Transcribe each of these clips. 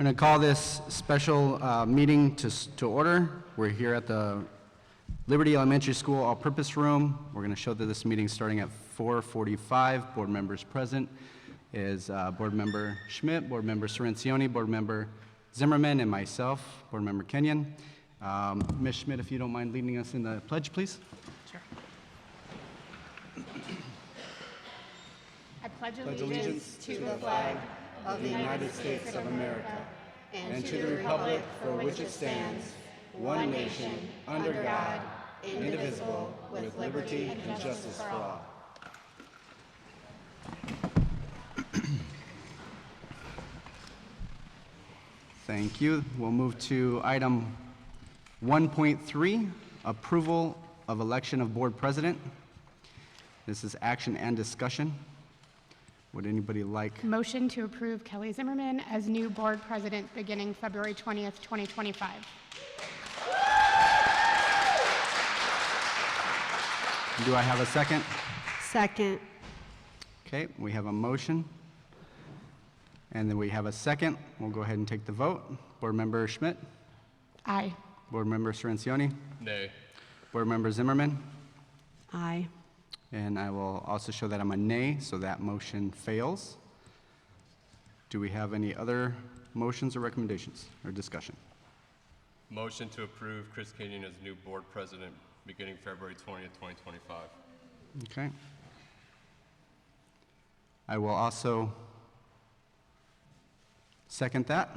We're going to call this special meeting to order. We're here at the Liberty Elementary School All-Purpose Room. We're going to show that this meeting starting at 4:45. Board members present is Board Member Schmidt, Board Member Sorrenzioni, Board Member Zimmerman, and myself, Board Member Kenyon. Ms. Schmidt, if you don't mind leading us in the pledge, please. Sure. I pledge allegiance to the flag of the United States of America and to the republic for which it stands, one nation, under God, indivisible, with liberty and justice for all. Thank you. We'll move to item 1.3, approval of election of board president. This is action and discussion. Would anybody like? Motion to approve Kelly Zimmerman as new board president beginning February 20th, 2025. Do I have a second? Second. Okay, we have a motion. And then we have a second. We'll go ahead and take the vote. Board Member Schmidt? Aye. Board Member Sorrenzioni? Nay. Board Member Zimmerman? Aye. And I will also show that I'm a nay, so that motion fails. Do we have any other motions or recommendations or discussion? Motion to approve Chris Kenyon as new board president beginning February 20th, 2025. Okay. I will also second that.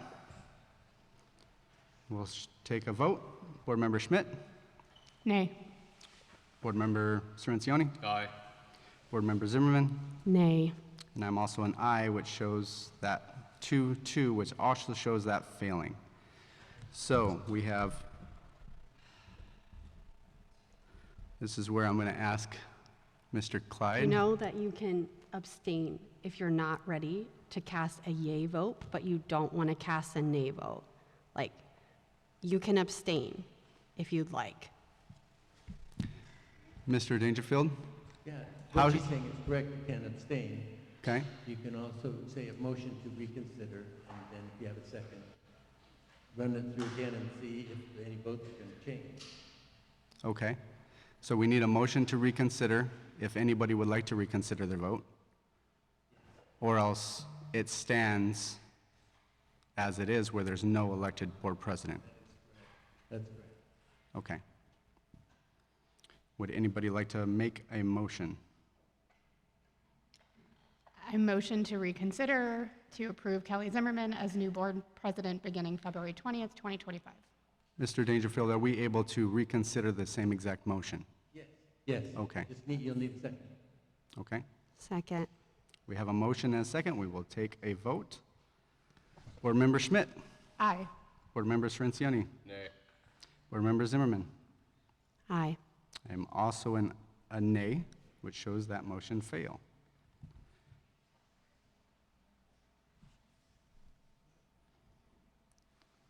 We'll take a vote. Board Member Schmidt? Nay. Board Member Sorrenzioni? Aye. Board Member Zimmerman? Nay. And I'm also an aye, which shows that 2-2, which also shows that failing. So we have, this is where I'm going to ask Mr. Clyde. You know that you can abstain if you're not ready to cast a yay vote, but you don't want to cast a nay vote. Like, you can abstain if you'd like. Mr. Dangerfield? Yeah, How what do- she's saying is correct, you can abstain. Okay. You can also say a motion to reconsider, and then if you have a second, run it through again and see if any votes are going to change. Okay. So we need a motion to reconsider if anybody would like to reconsider their vote, or else it stands as it is where there's no elected board president. That's correct. Okay. Would anybody like to make a motion? I motion to reconsider to approve Kelly Zimmerman as new board president beginning February 20th, 2025. Mr. Dangerfield, are we able to reconsider the same exact motion? Yes. Yes. Okay. You'll need a second. Okay. Second. We have a motion and a second. We will take a vote. Board Member Schmidt? Aye. Board Member Sorrenzioni? Nay. Board Member Zimmerman? Aye. I'm also a nay, which shows that motion fail.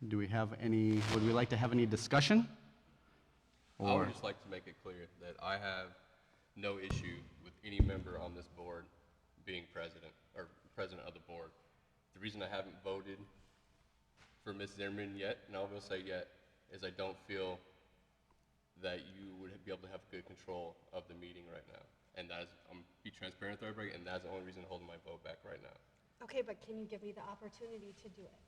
Do we have any, would we like to have any discussion? I would just like to make it clear that I have no issue with any member on this board being president or president of the board. The reason I haven't voted for Ms. Zimmerman yet, and I will say yet, is I don't feel that you would be able to have good control of the meeting right now. And that is, I'm be transparent with everybody, and that's the only reason I'm holding my vote back right now. Okay, but can you give me the opportunity to do it?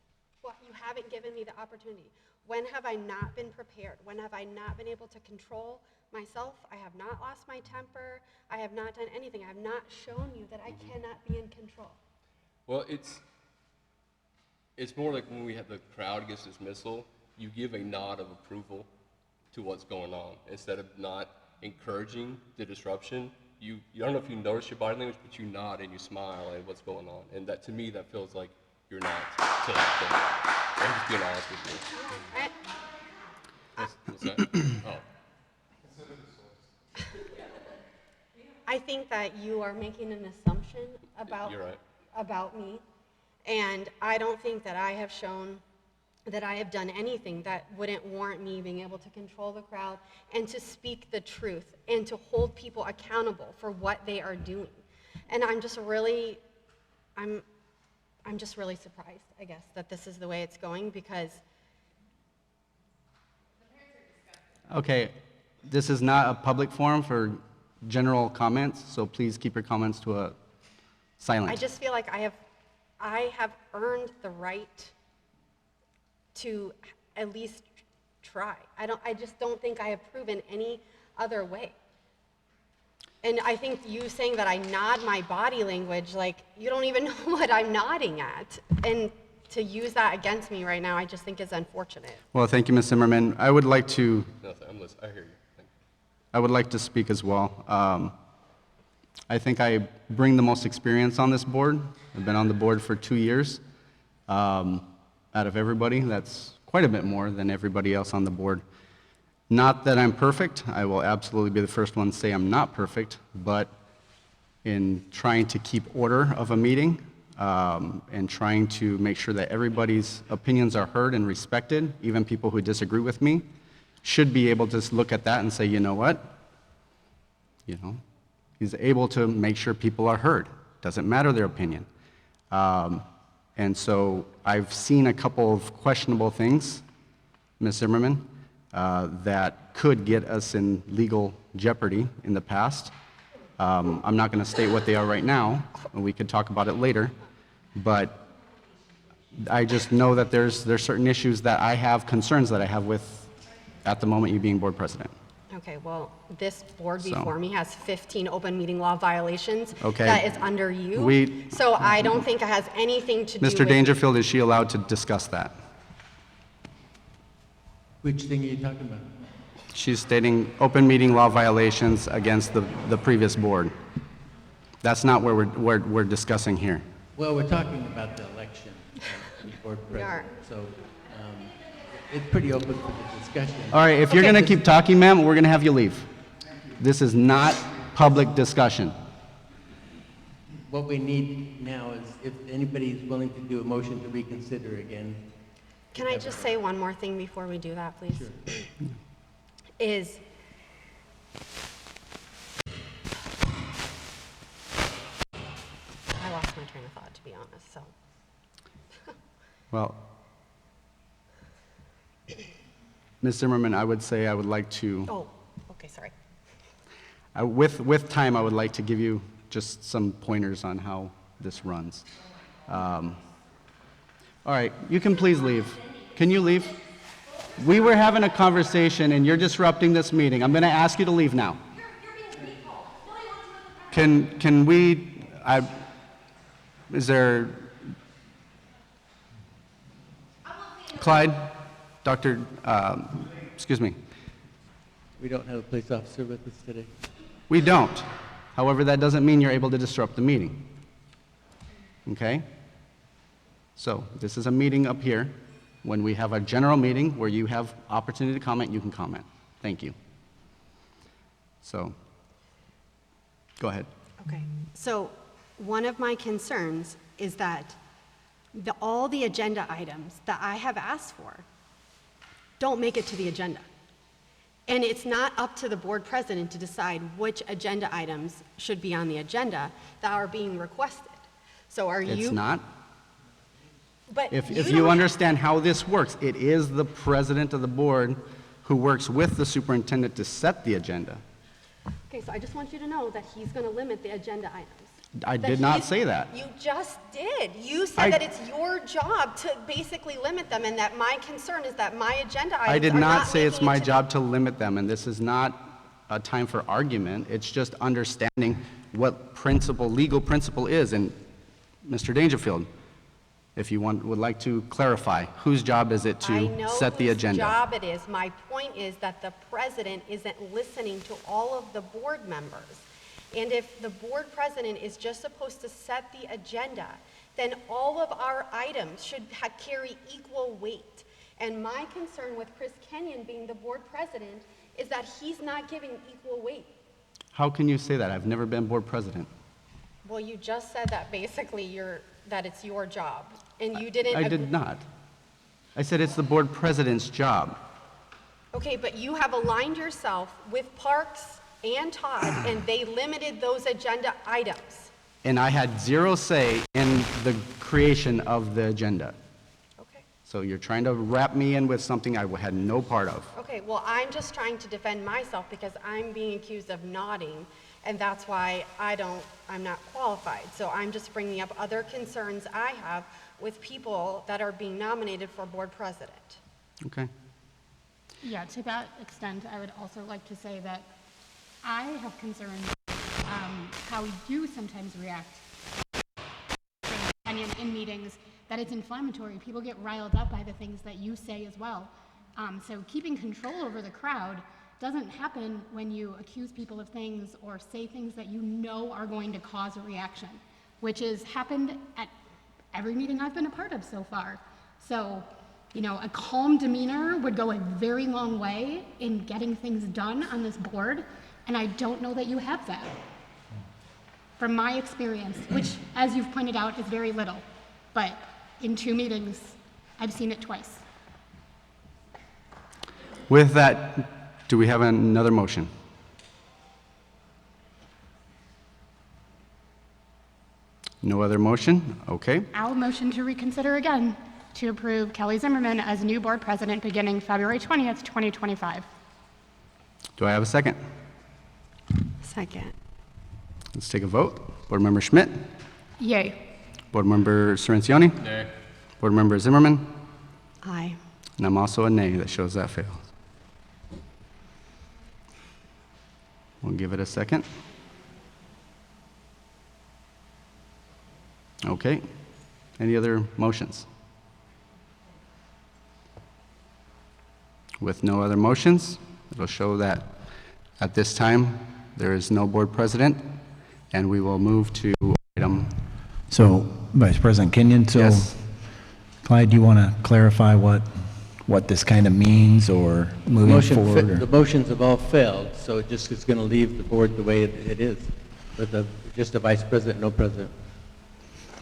Well, you haven't given me the opportunity. When have I not been prepared? When have I not been able to control myself? I have not lost my temper. I have not done anything. I have not shown you that I cannot be in control. Well, it's more like when we have the crowd gets dismissal, you give a nod of approval to what's going on instead of not encouraging the disruption. You don't know if you notice your body language, but you nod and you smile at what's going on, and that to me that feels like you're not selective. I'm just being honest with you. What's that? Oh. I think that you are making an assumption about, You're right. about me, and I don't think that I have shown that I have done anything that wouldn't warrant me being able to control the crowd and to speak the truth and to hold people accountable for what they are doing. And I'm just really, I'm just really surprised, I guess, that this is the way it's going, because Okay, this is not a public forum for general comments, so please keep your comments to a silent. I just feel like I have earned the right to at least try. I just don't think I have proven any other way. And I think you saying that I nod my body language, like, you don't even know what I'm nodding at. And to use that against me right now, I just think is unfortunate. Well, thank you, Ms. Zimmerman. I would like to Nothing, I'm listening, I hear you. Thank you. I would like to speak as well. I think I bring the most experience on this board. I've been on the board for 2 years. Out of everybody, that's quite a bit more than everybody else on the board. Not that I'm perfect. I will absolutely be the first one to say I'm not perfect, but in trying to keep order of a meeting and trying to make sure that everybody's opinions are heard and respected, even people who disagree with me, should be able to look at that and say, you know what? You know, he's able to make sure people are heard. Doesn't matter their opinion. And so I've seen a couple of questionable things, Ms. Zimmerman, that could get us in legal jeopardy in the past. I'm not going to state what they are right now, and we could talk about it later, but I just know that there's certain issues that I have, concerns that I have with, at the moment, you being board president. Okay, well, this board So- before me has 15 open meeting law violations. Okay. That is under you. So I don't think it has anything to do with. Mr. Dangerfield, is she allowed to discuss that? Which thing are you talking about? She's stating open meeting law violations against the previous board. That's not where we're discussing here. Well, we're talking about the election of the board We are. president, so it's pretty open for the discussion. All right, if you're Okay. going to keep talking, ma'am, we're going to have you leave. This is not public discussion. What we need now is if anybody is willing to do a motion to reconsider again. Can I just say one more thing before we do that, please? Is, I lost my train of thought, to be honest, so. Well, Ms. Zimmerman, I would say I would like to, Oh, okay, sorry. with time, I would like to give you just some pointers on how this runs. All right, you can please leave. Can you leave? We were having a conversation and you're disrupting this meeting. I'm going to ask you to leave now. Can we, is there, Clyde, Dr., excuse me. We don't have a police officer with us today. We don't. However, that doesn't mean you're able to disrupt the meeting. Okay? So, this is a meeting up here. When we have a general meeting where you have opportunity to comment, you can comment. Thank you. So, go ahead. Okay, so one of my concerns is that all the agenda items that I have asked for don't make it to the agenda. And it's not up to the board president to decide which agenda items should be on the agenda that are being requested. So are you? It's not. But If don't you have- understand how this works, it is the president of the board who works with the superintendent to set the agenda. Okay, so I just want you to know that he's going to limit the agenda items. I That did not he's- say that. You just did. You said I- that it's your job to basically limit them, and that my concern is that my agenda items I did are not say it's making it my to- job to limit them, and this is not a time for argument. It's just understanding what principle, legal principle is. And Mr. Dangerfield, if you would like to clarify, whose job is it I to know set the whose agenda? job it is. My point is that the president isn't listening to all of the board members. And if the board president is just supposed to set the agenda, then all of our items should carry equal weight. And my concern with Chris Kenyon being the board president is that he's not giving equal weight. How can you say that? I've never been board president. Well, you just said that basically that it's your job, and you didn't. I did not. I said it's the board president's job. Okay, but you have aligned yourself with Parks and Todd, and they limited those agenda items. and I had zero say in the creation of the agenda. Okay. So you're trying to wrap me in with something I had no part of. Okay, well, I'm just trying to defend myself because I'm being accused of nodding, and that's why I'm not qualified. So I'm just bringing up other concerns I have with people that are being nominated for board president. Okay. Yeah, to that extent, I would also like to say that I have concerns how you sometimes react to opinion in meetings, that it's inflammatory. People get riled up by the things that you say as well. So keeping control over the crowd doesn't happen when you accuse people of things or say things that you know are going to cause a reaction, which has happened at every meeting I've been a part of so far. So, you know, a calm demeanor would go a very long way in getting things done on this board, and I don't know that you have that. From my experience, which, as you've pointed out, is very little, but in 2 meetings, I've seen it twice. With that, do we have another motion? No other motion? Okay. I'll motion to reconsider again to approve Kelly Zimmerman as new board president beginning February 20th, 2025. Do I have a second? Second. Let's take a vote. Board Member Schmidt? Yay. Board Member Cirincione? Nay. Board Member Zimmerman? Aye. And I'm also a nay. That shows that fails. We'll give it a second. Okay. Any other motions? With no other motions, it'll show that at this time, there is no board president, and we will move to item. So, Vice President Kenyon, so Yes. Clyde, do you want to clarify what this kind of means or moving forward? The motions have all failed, so it just is going to leave the board the way it is, with just a vice president, no president.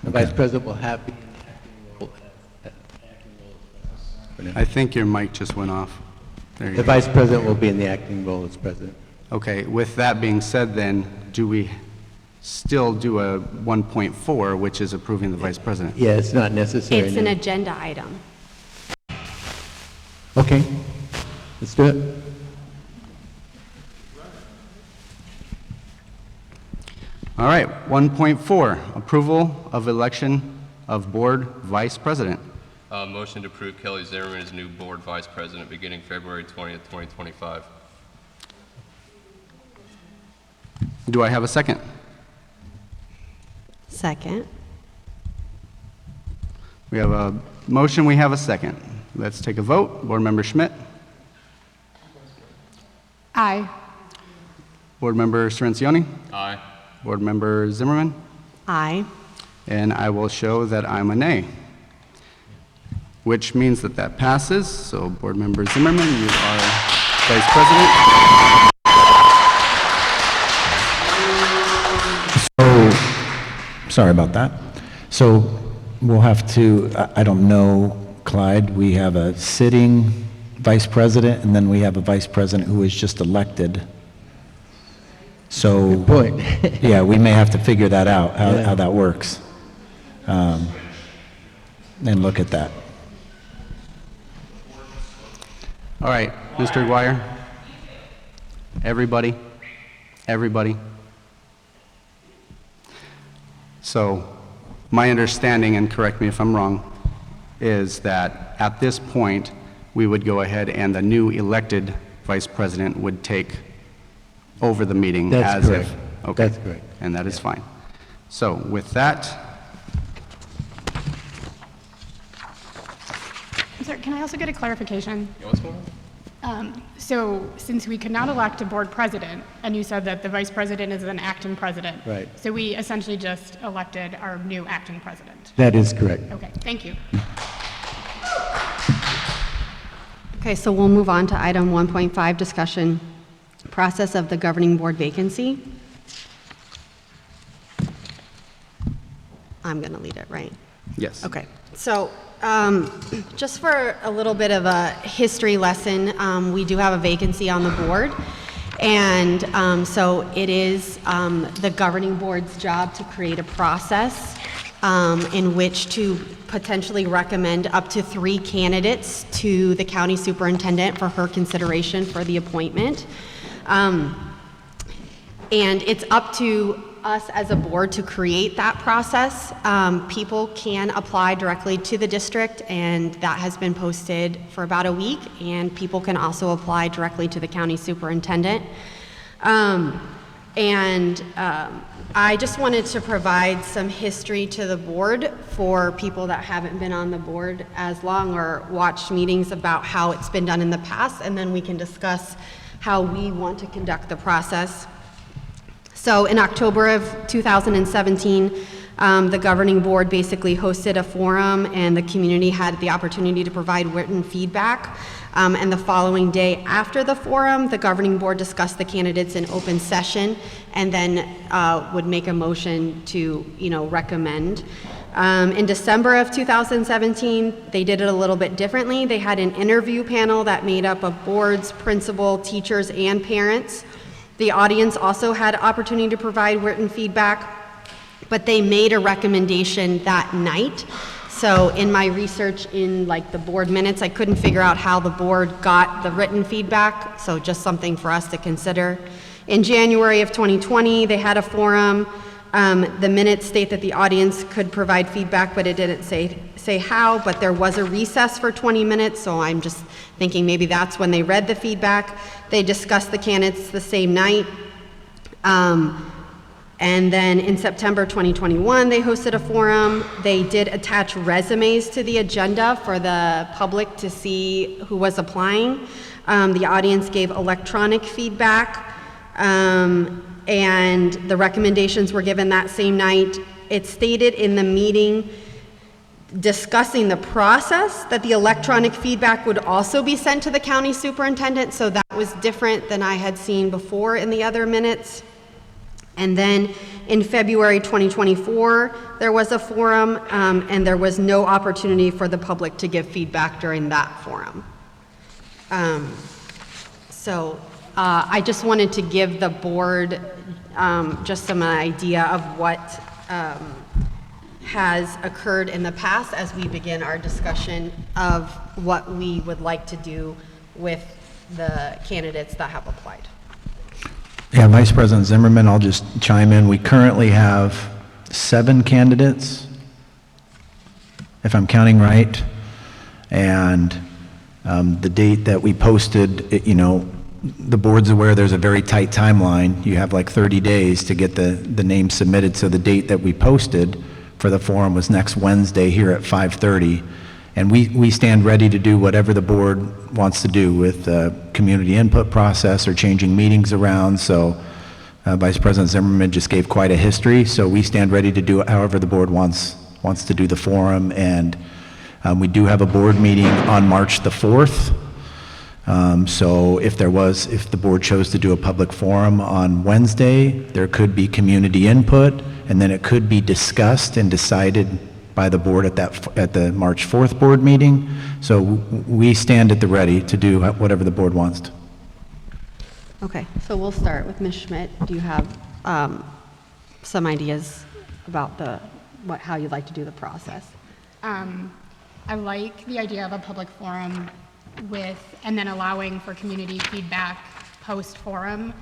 The vice president will have the acting role. I think your mic just went off. There you The go. vice president will be in the acting role as president. Okay, with that being said then, do we still do a 1.4, which is approving the vice president? Yeah, it's not necessary. It's an now. agenda item. Okay, let's do it. All right, 1.4, approval of election of board vice president. Motion to approve Kelly Zimmerman as new board vice president beginning February 20th, 2025. Do I have a second? Second. We have a motion, we have a second. Let's take a vote. Board Member Schmidt? Aye. Board Member Cirincione? Aye. Board Member Zimmerman? Aye. And I will show that I'm a nay, which means that that passes. So Board Member Zimmerman, you are vice president. Sorry about that. So we'll have to, I don't know, Clyde, we have a sitting vice president, and then we have a vice president who was just elected. So, Good point. yeah, we may have to figure that out, Yeah. how that works. And look at that. All right, Mr. Aguirre. Everybody. So my understanding, and correct me if I'm wrong, is that at this point, we would go ahead and the new elected vice president would take over the meeting That's as correct. if. Okay. That's correct. And that is fine. So with that, Sir, can I also get a clarification? Yeah, what's going on? So since we could not elect a board president, and you said that the vice president is an acting president. Right. So we essentially just elected our new acting president. That is correct. Okay, thank you. Okay, so we'll move on to item 1.5, discussion process of the governing board vacancy. I'm going to lead it, right? yes. Okay, so just for a little bit of a history lesson, we do have a vacancy on the board, And so it is the governing board's job to create a process in which to potentially recommend up to 3 candidates to the county superintendent for her consideration for the appointment. And it's up to us as a board to create that process. People can apply directly to the district, and that has been posted for about a week, and people can also apply directly to the county superintendent. I just wanted to provide some history to the board for people that haven't been on the board as long or watched meetings about how it's been done in the past, and then we can discuss how we want to conduct the process. So in October of 2017, the governing board basically hosted a forum, and the community had the opportunity to provide written feedback. And the following day after the forum, the governing board discussed the candidates in open session, and then would make a motion to, recommend. In December of 2017, they did it a little bit differently. They had an interview panel that made up of boards, principal, teachers, and parents. The audience also had opportunity to provide written feedback, but they made a recommendation that night. So in my research in the board minutes, I couldn't figure out how the board got the written feedback, so just something for us to consider. In January of 2020, they had a forum. The minutes state that the audience could provide feedback, but it didn't say how, but there was a recess for 20 minutes, so I'm just thinking maybe that's when they read the feedback. They discussed the candidates the same night. And then in September 2021, they hosted a forum. They did attach resumes to the agenda for the public to see who was applying. The audience gave electronic feedback, and the recommendations were given that same night. It stated in the meeting discussing the process that the electronic feedback would also be sent to the county superintendent, so that was different than I had seen before in the other minutes. And then in February 2024, there was a forum, and there was no opportunity for the public to give feedback during that forum. I just wanted to give the board just some idea of what has occurred in the past as we begin our discussion of what we would like to do with the candidates that have applied. Yeah, Vice President Zimmerman, I'll just chime in. We currently have 7 candidates, if I'm counting right. And the date that we posted, the board's aware there's a very tight timeline. You have 30 days to get the names submitted. So the date that we posted for the forum was next Wednesday here at 5:30. And we stand ready to do whatever the board wants to do with the community input process or changing meetings around. So Vice President Zimmerman just gave quite a history. So we stand ready to do it however the board wants to do the forum. And we do have a board meeting on March the 4th. So if the board chose to do a public forum on Wednesday, there could be community input, and then it could be discussed and decided by the board at the March 4th board meeting. So we stand at the ready to do whatever the board wants to. Okay, so we'll start with Ms. Schmidt. Do you have some ideas about how you'd like to do the process? I like the idea of a public forum and then allowing for community feedback post-forum.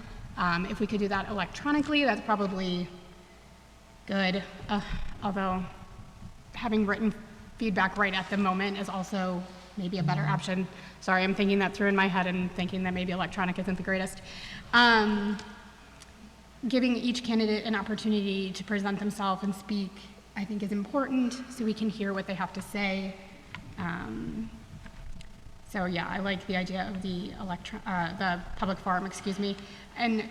If we could do that electronically, that's probably good, although having written feedback right at the moment is also maybe a better option. Sorry, I'm thinking that through in my head and thinking that maybe electronic isn't the greatest. Giving each candidate an opportunity to present themselves and speak, I think, is important, so we can hear what they have to say. So yeah, I like the idea of the public forum, And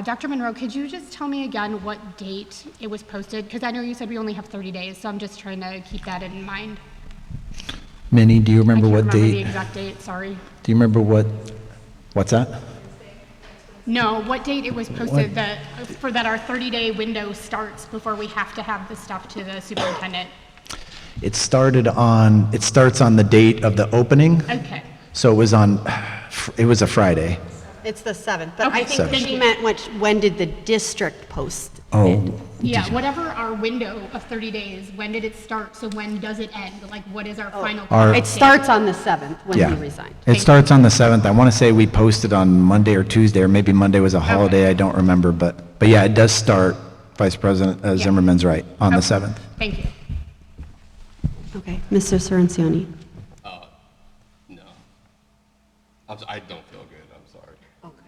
Dr. Monroe, could you just tell me again what date it was posted? Because I know you said we only have 30 days, so I'm just trying to keep that in mind. Minnie, do you remember what date? I can't remember the exact date, sorry. Do you remember what's that? No, what date it was posted that our 30-day window starts before we have to have this stuff to the superintendent? It starts on the date of the opening. Okay. So it was a Friday. It's the 7th, but I Okay, think thank she you. meant when did the district post it? Oh, Yeah, whatever our window of 30 days, when did it start? So when does it end? Like, what is our final? Our- It starts on the 7th when yeah. he resigned. It starts on the 7th. I want to say we posted on Monday or Tuesday, or maybe Monday was a holiday, I don't remember, but yeah, it does start, Vice President Zimmerman's right, on the 7th. Thank you. Okay, Mr. Cirincione. No. I don't feel good, I'm sorry. Okay.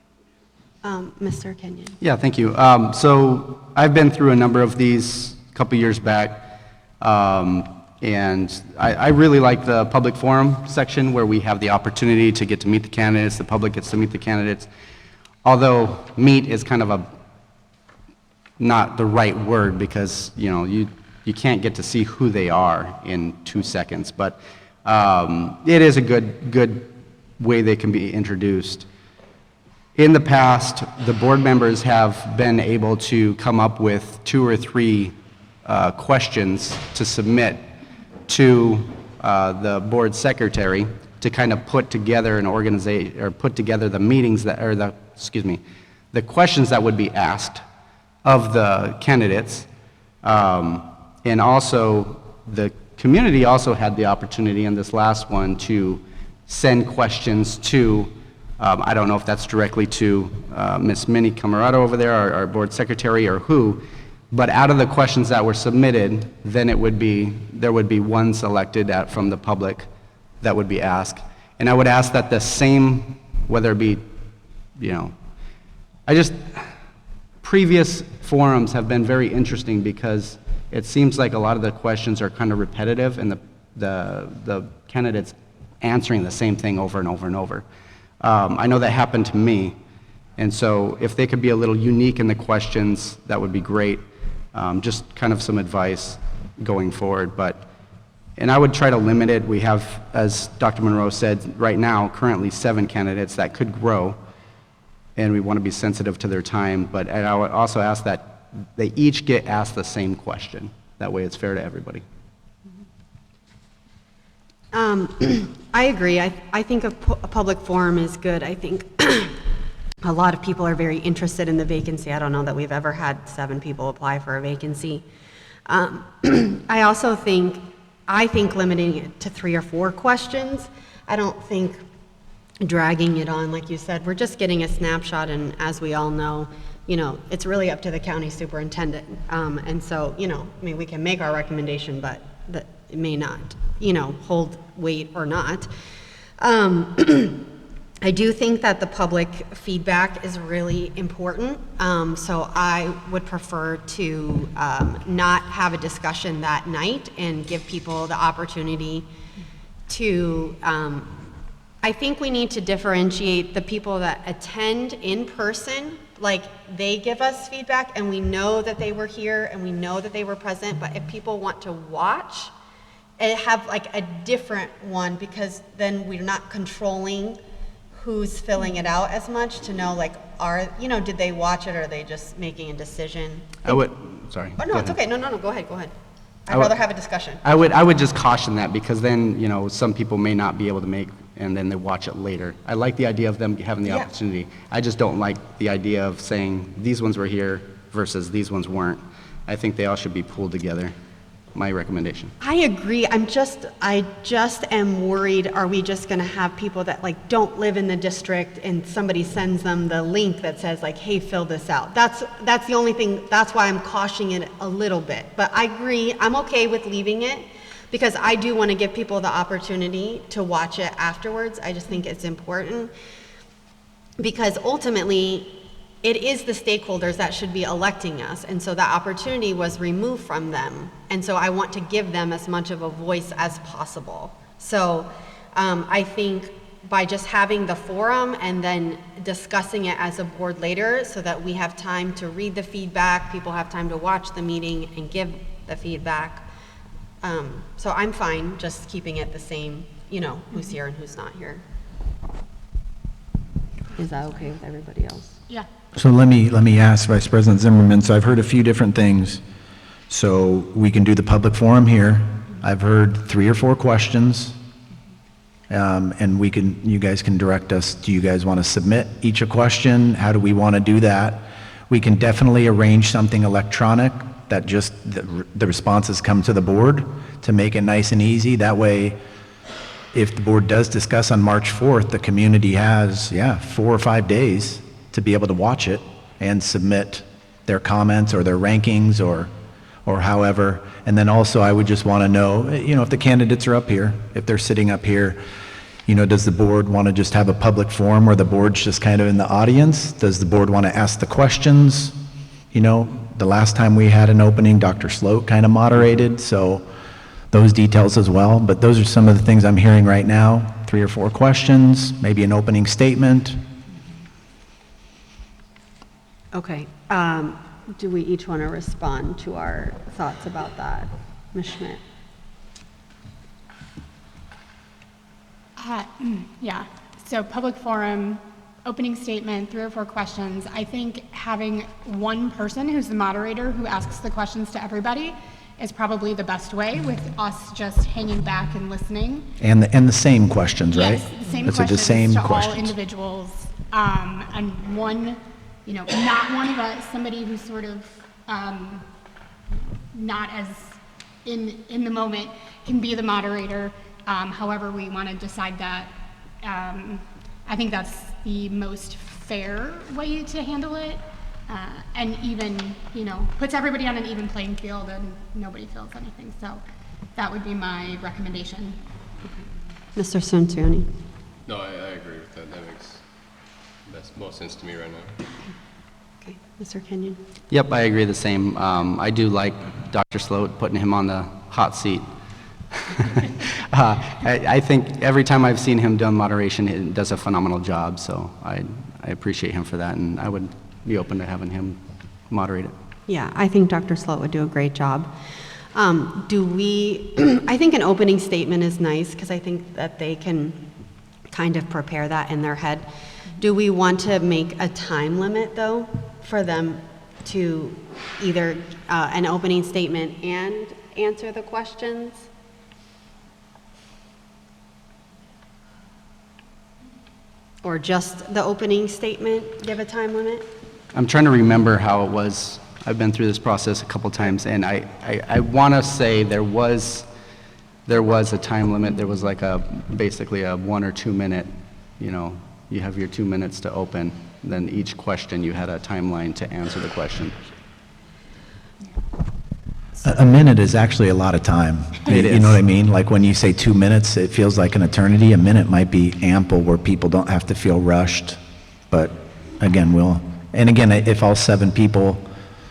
Mr. Kenyon. Yeah, thank you. So I've been through a number of these a couple years back, and I really like the public forum section where we have the opportunity to get to meet the candidates, the public gets to meet the candidates. Although meet is kind of not the right word because, you know, you can't get to see who they are in 2 seconds, but it is a good way they can be introduced. In the past, the board members have been able to come up with 2 or 3 questions to submit to the board secretary to kind of put together an organization, or put together the meetings that, or the, excuse me, the questions that would be asked of the candidates. And also, the community also had the opportunity in this last one to send questions to, I don't know if that's directly to Ms. Minnie Camarado over there, our board secretary, or who, but out of the questions that were submitted, then there would be one selected from the public that would be asked. And I would ask that the same, whether it be, you know, previous forums have been very interesting because it seems like a lot of the questions are kind of repetitive and the candidates answering the same thing over and over and over. I know that happened to me, and so if they could be a little unique in the questions, that would be great. Just kind of some advice going forward, and I would try to limit it. We have, as Dr. Monroe said, right now, currently 7 candidates that could grow, and we want to be sensitive to their time, and I would also ask that they each get asked the same question. That way it's fair to everybody. I agree. I think a public forum is good. I think a lot of people are very interested in the vacancy. I don't know that we've ever had 7 people apply for a vacancy. I also think limiting it to 3 or 4 questions. I don't think dragging it on, like you said, we're just getting a snapshot, and as we all know, you know, it's really up to the county superintendent. And so, you know, I mean, we can make our recommendation, but that it may not, you know, hold weight or not. I do think that the public feedback is really important. So I would prefer to not have a discussion that night and give people the opportunity to, I think we need to differentiate the people that attend in person, like they give us feedback and we know that they were here and we know that they were present, but if people want to watch, and have like a different one, because then we're not controlling who's filling it out as much to know, like, did they watch it or are they just making a decision? Sorry. Oh, no, go it's ahead. okay. No, go ahead. I'd rather have a discussion. I would just caution that because then, you know, some people may not be able to make, and then they watch it later. I like the idea of them having the Yeah. opportunity. I just don't like the idea of saying these ones were here versus these ones weren't. I think they all should be pulled together. My recommendation. I agree. I just am worried, are we just gonna have people that like don't live in the district and somebody sends them the link that says like, hey, fill this out. That's the only thing, that's why I'm cautioning it a little bit. But I agree, I'm okay with leaving it because I do wanna give people the opportunity to watch it afterwards. I just think it's important because ultimately, it is the stakeholders that should be electing us, and so that opportunity was removed from them, and so I want to give them as much of a voice as possible. So I think by just having the forum and then discussing it as a board later so that we have time to read the feedback, people have time to watch the meeting and give the feedback. So I'm fine just keeping it the same, you know, who's here and who's not here. Is that okay with everybody else? Yeah. So let me ask Vice President Zimmerman, so I've heard a few different things. So we can do the public forum here. I've heard 3 or 4 questions. And you guys can direct us, do you guys want to submit each a question? How do we want to do that? We can definitely arrange something electronic that just, the responses come to the board to make it nice and easy. That way, if the board does discuss on March 4th, the community has, 4 or 5 days to be able to watch it and submit their comments or their rankings or however. And then also, I would just want to know, if the candidates are up here, if they're sitting up here, does the board want to just have a public forum where the board's just kind of in the audience? Does the board want to ask the questions? The last time we had an opening, Dr. Sloat kind of moderated, so those details as well. But those are some of the things I'm hearing right now. 3 or 4 questions, maybe an opening statement. Okay, do we each want to respond to our thoughts about that? Ms. Schmidt? Yeah, so public forum, opening statement, 3 or 4 questions. I think having one person who's the moderator who asks the questions to everybody is probably the best way, with us just hanging back and listening. And the same questions, right? Yes, the same It's the questions same to all questions. individuals. And one, not one of us, somebody who's sort of not as in the moment can be the moderator. However we want to decide that. I think that's the most fair way to handle it. And even, puts everybody on an even playing field and nobody feels anything. So that would be my recommendation. Mr. Censoni? No, I agree with that. That makes most sense to me right now. Okay, Mr. Kenyon? Yep, I agree the same. I do like Dr. Sloat, putting him on the hot seat. I think every time I've seen him done moderation, he does a phenomenal job, so I appreciate him for that, and I would be open to having him moderate it. Yeah, I think Dr. Sloat would do a great job. I think an opening statement is nice, because I think that they can kind of prepare that in their head. Do we want to make a time limit, though, for them to either an opening statement and answer the questions? Or just the opening statement, give a time limit? I'm trying to remember how it was. I've been through this process a couple times, and I want to say there was a time limit. There was like basically a 1 or 2 minute, you have your 2 minutes to open. Then each question, you had a timeline to answer the question. A minute is actually a lot of time. It You is. know what I mean? Like when you say 2 minutes, it feels like an eternity. A minute might be ample where people don't have to feel rushed. But again, if all 7 people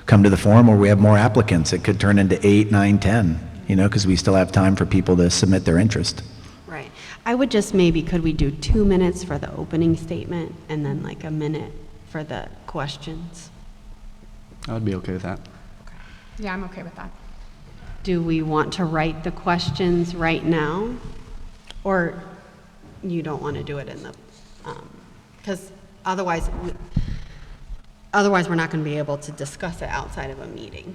come to the forum or we have more applicants, it could turn into 8, 9, 10, because we still have time for people to submit their interest. Right. I would just could we do 2 minutes for the opening statement and then like a minute for the questions? I would be okay with that. Yeah, I'm okay with that. Do we want to write the questions right now? Or you don't want to do it in the, because otherwise we're not going to be able to discuss it outside of a meeting.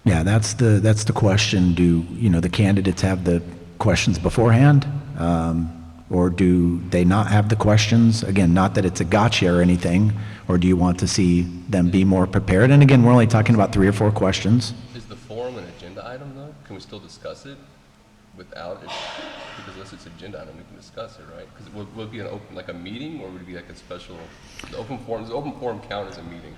Yeah, that's the question. Do, the candidates have the questions beforehand? Or do they not have the questions? Again, not that it's a gotcha or anything, or do you want to see them be more prepared? And again, we're only talking about 3 or 4 questions. Is the forum an agenda item, though? Can we still discuss it without it? Because unless it's an agenda item, we can discuss it, right? Because will it be an open, like a meeting, or would it be like a special, does the open forum count as a meeting?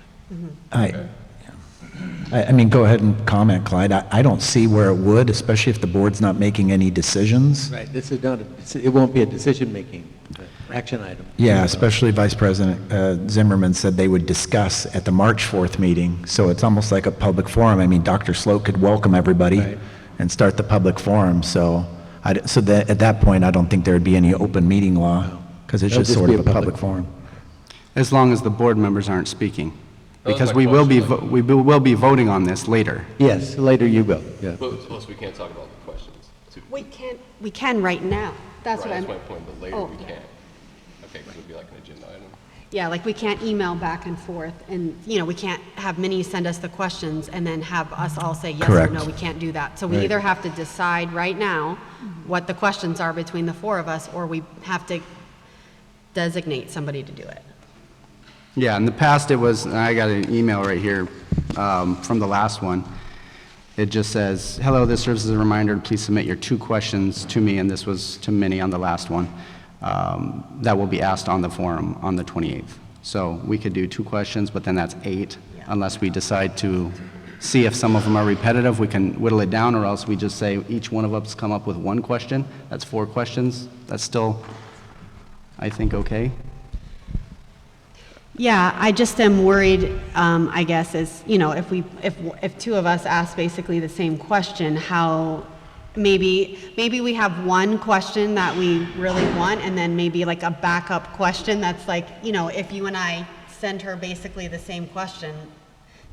I mean, go ahead and comment, Clyde. I don't see where it would, especially if the board's not making any decisions. Right, this is not, it won't be a decision-making action item. Yeah, especially Vice President Zimmerman said they would discuss at the March 4th meeting, so it's almost like a public forum. I mean, Dr. Sloat could welcome everybody Right. and start the public forum, so at that point, I don't think there would be any open meeting law, because it's It'll just just sort be of a a public public forum. As long as the board members aren't speaking. That was Because my we will be, question, will be voting on this later. Yes, later you will, yeah. But we can't talk about the questions, too. We can right now. That's Right, what I'm, that's my point, but later Oh. we can't. Okay, because it'd be like an agenda item. yeah, like we can't email back and forth and, we can't have Minnie send us the questions and then have us all say yes or Correct. no, we can't do that. So we Right. either have to decide right now what the questions are between the four of us, or we have to designate somebody to do it. Yeah, in the past it was, I got an email right here from the last one. It just says, hello, this serves as a reminder, please submit your 2 questions to me, and this was to Minnie on the last one, that will be asked on the forum on the 28th. So we could do 2 questions, but then that's 8, unless we decide to see if some of them are repetitive, we can whittle it down, or else we just say each one of us come up with 1 question. That's 4 questions. That's still, I think, okay. Yeah, I just am worried, I guess, is, you know, if 2 of us ask basically the same question, how maybe we have 1 question that we really want, and then maybe like a backup question that's like, you know, if you and I send her basically the same question,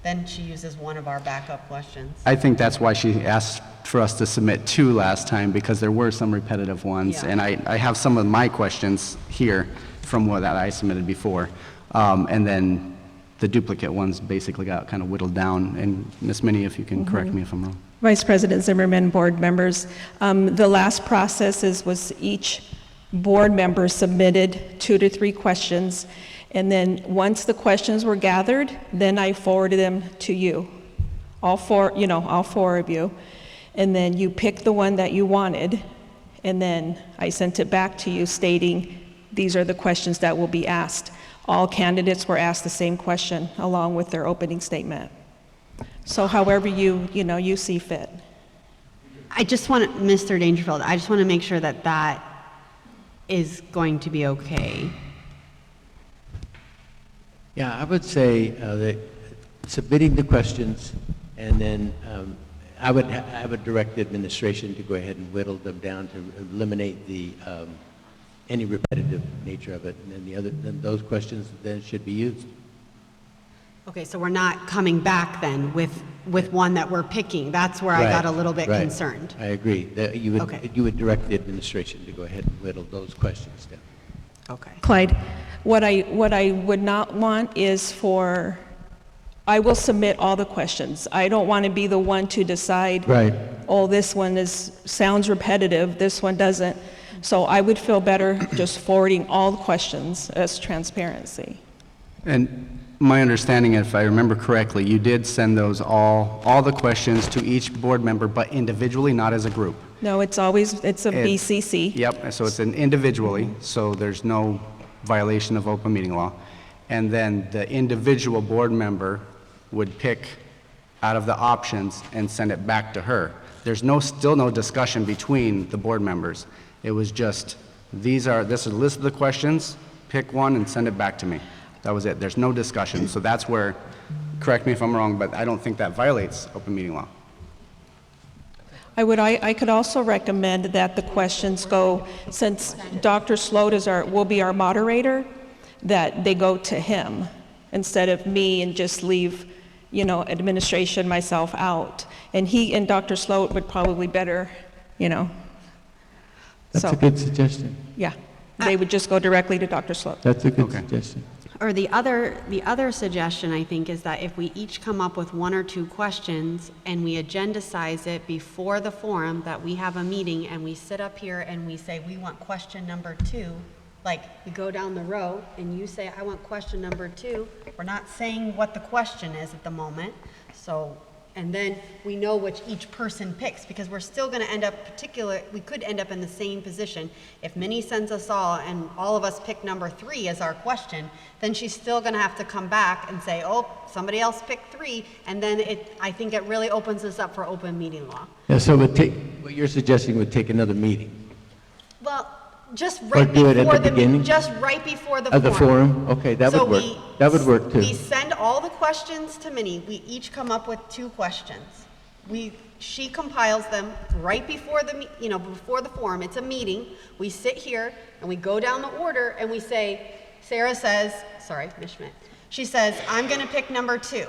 then she uses one of our backup questions. I think that's why she asked for us to submit 2 last time, because there were some repetitive ones. Yeah. And I have some of my questions here from what that I submitted before. And then the duplicate ones basically got kind of whittled down. And Ms. Minnie, if you can correct me if I'm wrong. Vice President Zimmerman, board members, the last process was each board member submitted 2 to 3 questions, and then once the questions were gathered, then I forwarded them to you, all 4 of you, and then you picked the one that you wanted, and then I sent it back to you stating, these are the questions that will be asked. All candidates were asked the same question along with their opening statement. So however you see fit. I just want, Mr. Dangerfield, I just want to make sure that that is going to be okay. Yeah, I would say that submitting the questions, and then I would direct the administration to go ahead and whittle them down to eliminate the any repetitive nature of it, and then those questions then should be used. Okay, so we're not coming back then with one that we're picking. That's where I got a little bit concerned. I agree. That you Okay. would direct the administration to go ahead and whittle those questions down. Okay. Clyde, what I would not want is I will submit all the questions. I don't want to be the one to decide, Right. oh, this one sounds repetitive, this one doesn't. So I would feel better just forwarding all the questions as transparency. And my understanding, if I remember correctly, you did send those all the questions to each board member, but individually, not as a group. No, it's a BCC. Yep, so it's an individually, so there's no violation of open meeting law. And then the individual board member would pick out of the options and send it back to her. There's still no discussion between the board members. It was just, this is a list of the questions, pick one and send it back to me. That was it. There's no discussion. So that's where, correct me if I'm wrong, but I don't think that violates open meeting law. I could also recommend that the questions go, since Dr. Sloat will be our moderator, that they go to him instead of me and just leave, administration, myself out. And he and Dr. Sloat would probably better, That's a good suggestion. Yeah, they would just go directly to Dr. Sloat. That's a good suggestion. Or the other suggestion, I think, is that if we each come up with 1 or 2 questions and we agendacize it before the forum, that we have a meeting and we sit up here and we say, we want question number 2, like we go down the row and you say, I want question number 2. We're not saying what the question is at the moment. So, and then we know which each person picks, because we're still going to end up we could end up in the same position. If Minnie sends us all and all of us pick number 3 as our question, then she's still going to have to come back and say, oh, somebody else picked 3, and then I think it really opens us up for open meeting law. Yeah, so what you're suggesting would take another meeting. Well, just Or right do it at before the beginning? just right before the Of the forum. forum? Okay, that So would work. That would work too. We send all the questions to Minnie. We each come up with 2 questions. She compiles them right before before the forum. It's a meeting. We sit here and we go down the order and we say, Ms. Schmidt. She says, I'm going to pick number 2.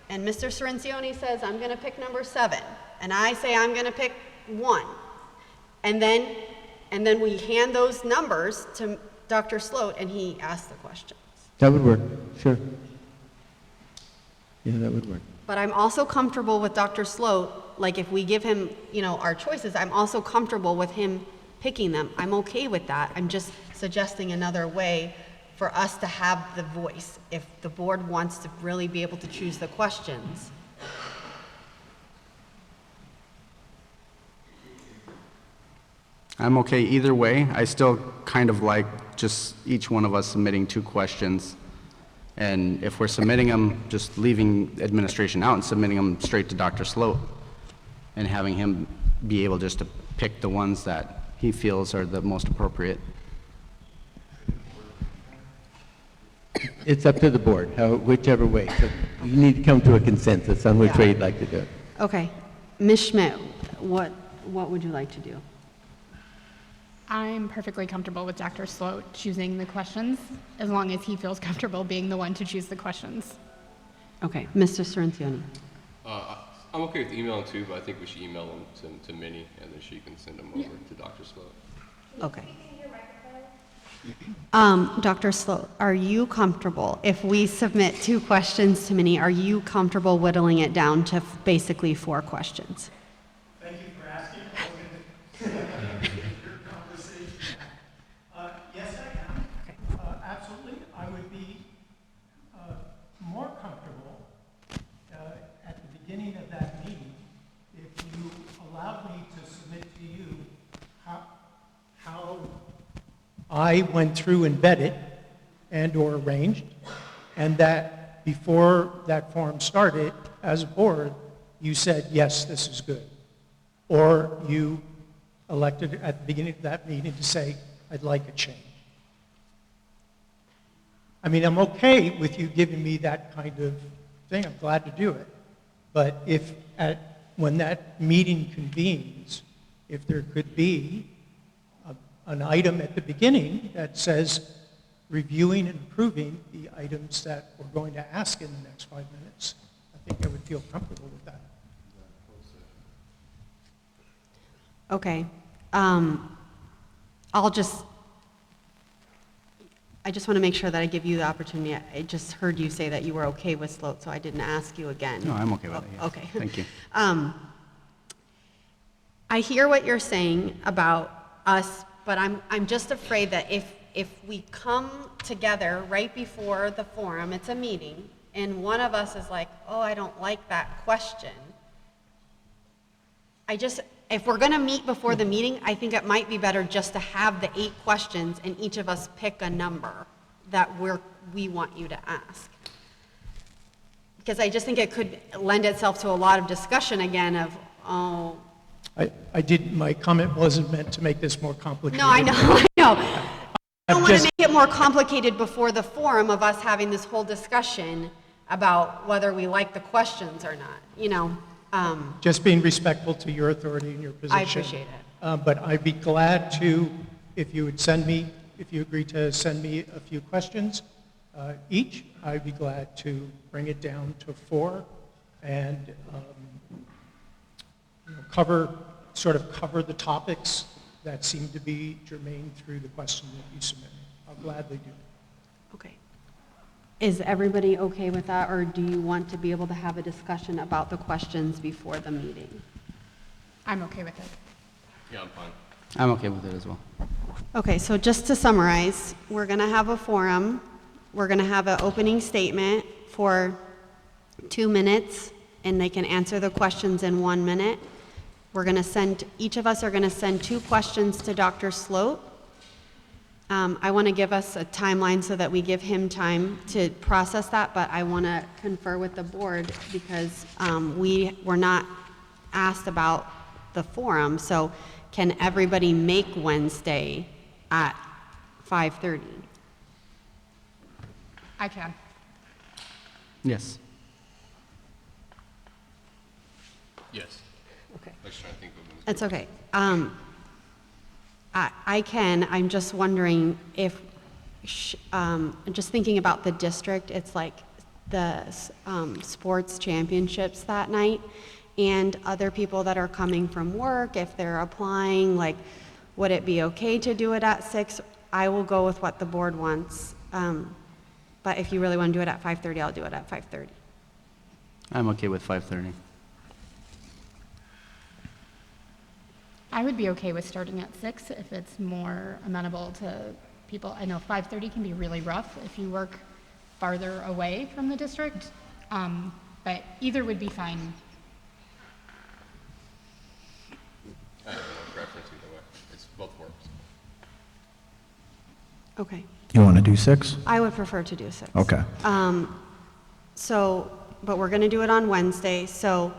And Mr. Cirencione says, I'm going to pick number 7. And I say, I'm going to pick 1. And then we hand those numbers to Dr. Sloat and he asks the questions. That would work, sure. Yeah, that would work. But I'm also comfortable with Dr. Sloat, like if we give him, our choices, I'm also comfortable with him picking them. I'm okay with that. I'm just suggesting another way for us to have the voice, if the board wants to really be able to choose the questions. I'm okay either way. I still kind of like just each one of us submitting 2 questions. And if we're submitting them, just leaving administration out and submitting them straight to Dr. Sloat and having him be able just to pick the ones that he feels are the most appropriate. It's up to the board, whichever way. So you need to come to a consensus on which Yeah. way you'd like to do it. Okay. Ms. Schmidt, what would you like to do? I'm perfectly comfortable with Dr. Sloat choosing the questions, as long as he feels comfortable being the one to choose the questions. Okay, Mr. Sorrentioni. I'm okay with emailing too, but I think we should email them to Minnie, and then she can send them over to Dr. Sloat. Okay. Dr. Sloat, are you comfortable, if we submit 2 questions to Minnie, are you comfortable whittling it down to basically 4 questions? Thank you for asking. I was going to your conversation. Yes, I am. Absolutely. I would be more comfortable at the beginning of that meeting if you allowed me to submit to you how I went through and vetted and/or arranged, and that before that forum started, as a board, you said, yes, this is good. Or you elected at the beginning of that meeting to say, I'd like a change. I mean, I'm okay with you giving me that kind of thing. I'm glad to do it. But if when that meeting convenes, if there could be an item at the beginning that says reviewing and approving the items that we're going to ask in the next 5 minutes, I think I would feel comfortable with that. Okay. I just want to make sure that I give you the opportunity. I just heard you say that you were okay with Sloat, so I didn't ask you again. No, I'm okay with it, yes. Okay. Thank you. I hear what you're saying about us, but I'm just afraid that if we come together right before the forum, it's a meeting, and one of us is like, oh, I don't like that question. If we're going to meet before the meeting, I think it might be better just to have the 8 questions and each of us pick a number that we want you to ask. Because I just think it could lend itself to a lot of discussion again of, oh. My comment wasn't meant to make this more complicated. No, I know. I don't want to make it more complicated before the forum of us having this whole discussion about whether we like the questions or not, Just being respectful to your authority and your position. I appreciate it. But I'd be glad to, if you agree to send me a few questions each, I'd be glad to bring it down to 4 and cover the topics that seem to be germane through the question that you submitted. I'll gladly do it. Okay. Is everybody okay with that, or do you want to be able to have a discussion about the questions before the meeting? I'm okay with it. Yeah, I'm fine. I'm okay with it as well. Okay, so just to summarize, we're going to have a forum. We're going to have an opening statement for 2 minutes, and they can answer the questions in 1 minute. Each of us are going to send 2 questions to Dr. Sloat. I want to give us a timeline so that we give him time to process that, but I want to confer with the board because we were not asked about the forum. So can everybody make Wednesday at 5:30? I can. Yes. Yes. Okay. I was trying to think of them. That's okay. I can. I'm just wondering if, just thinking about the district, it's like the sports championships that night, and other people that are coming from work, if they're applying, like, would it be okay to do it at 6? I will go with what the board wants. But if you really want to do it at 5:30, I'll do it at 5:30. I'm okay with 5:30. I would be okay with starting at 6 if it's more amenable to people. I know 5:30 can be really rough if you work farther away from the district, but either would be fine. I have no preference either way. It's both works. Okay. You want to do 6? I would prefer to do 6. Okay. So, but we're going to do it on Wednesday, so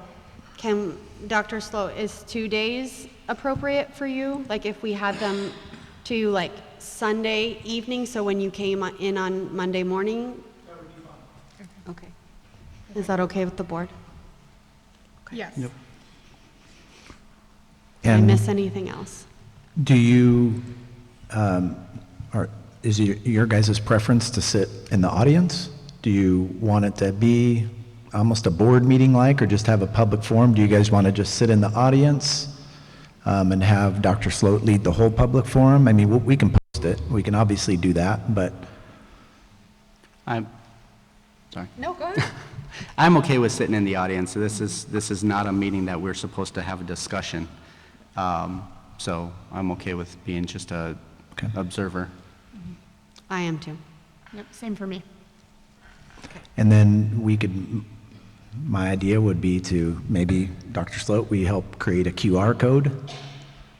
can, Dr. Sloat, is 2 days appropriate for you? Like if we had them to like Sunday evening, so when you came in on Monday morning? That would be fine. Okay. Is that okay with the board? Yes. Did I And miss anything else? do you, or is your guys' preference to sit in the audience? Do you want it to be almost a board meeting like, or just have a public forum? Do you guys want to just sit in the audience and have Dr. Sloat lead the whole public forum? I mean, we can post it. We can obviously do that, but I'm, sorry. No, go ahead. I'm okay with sitting in the audience. This is not a meeting that we're supposed to have a discussion. So I'm okay with being just a observer. I am too. Yep, same for me. and then we could, my idea would be to maybe, Dr. Sloat, we help create a QR code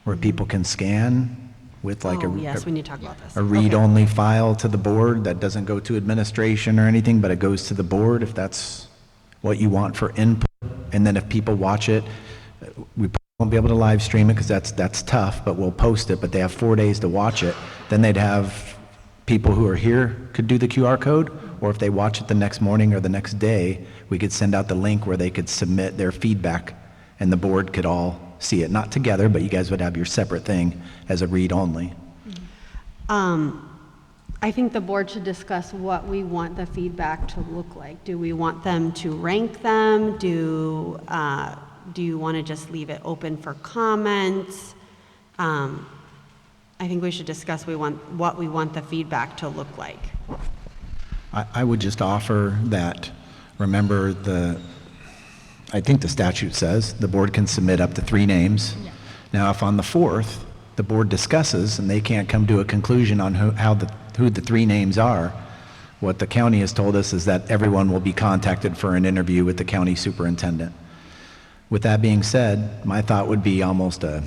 where people can scan with like Oh, yes, we need to talk about this. a Okay. read-only file to the board that doesn't go to administration or anything, but it goes to the board if that's what you want for input. And then if people watch it, we probably won't be able to live stream it because that's tough, but we'll post it, but they have 4 days to watch it. Then they'd have people who are here could do the QR code, or if they watch it the next morning or the next day, we could send out the link where they could submit their feedback and the board could all see it. Not together, but you guys would have your separate thing as a read-only. I think the board should discuss what we want the feedback to look like. Do we want them to rank them? Do you want to just leave it open for comments? I think we should discuss what we want the feedback to look like. I would just offer that, remember I think the statute says the board can submit up to 3 names. Yeah. Now, if on the 4th, the board discusses and they can't come to a conclusion on who the 3 names are, what the county has told us is that everyone will be contacted for an interview with the county superintendent. With that being said, my thought would be almost a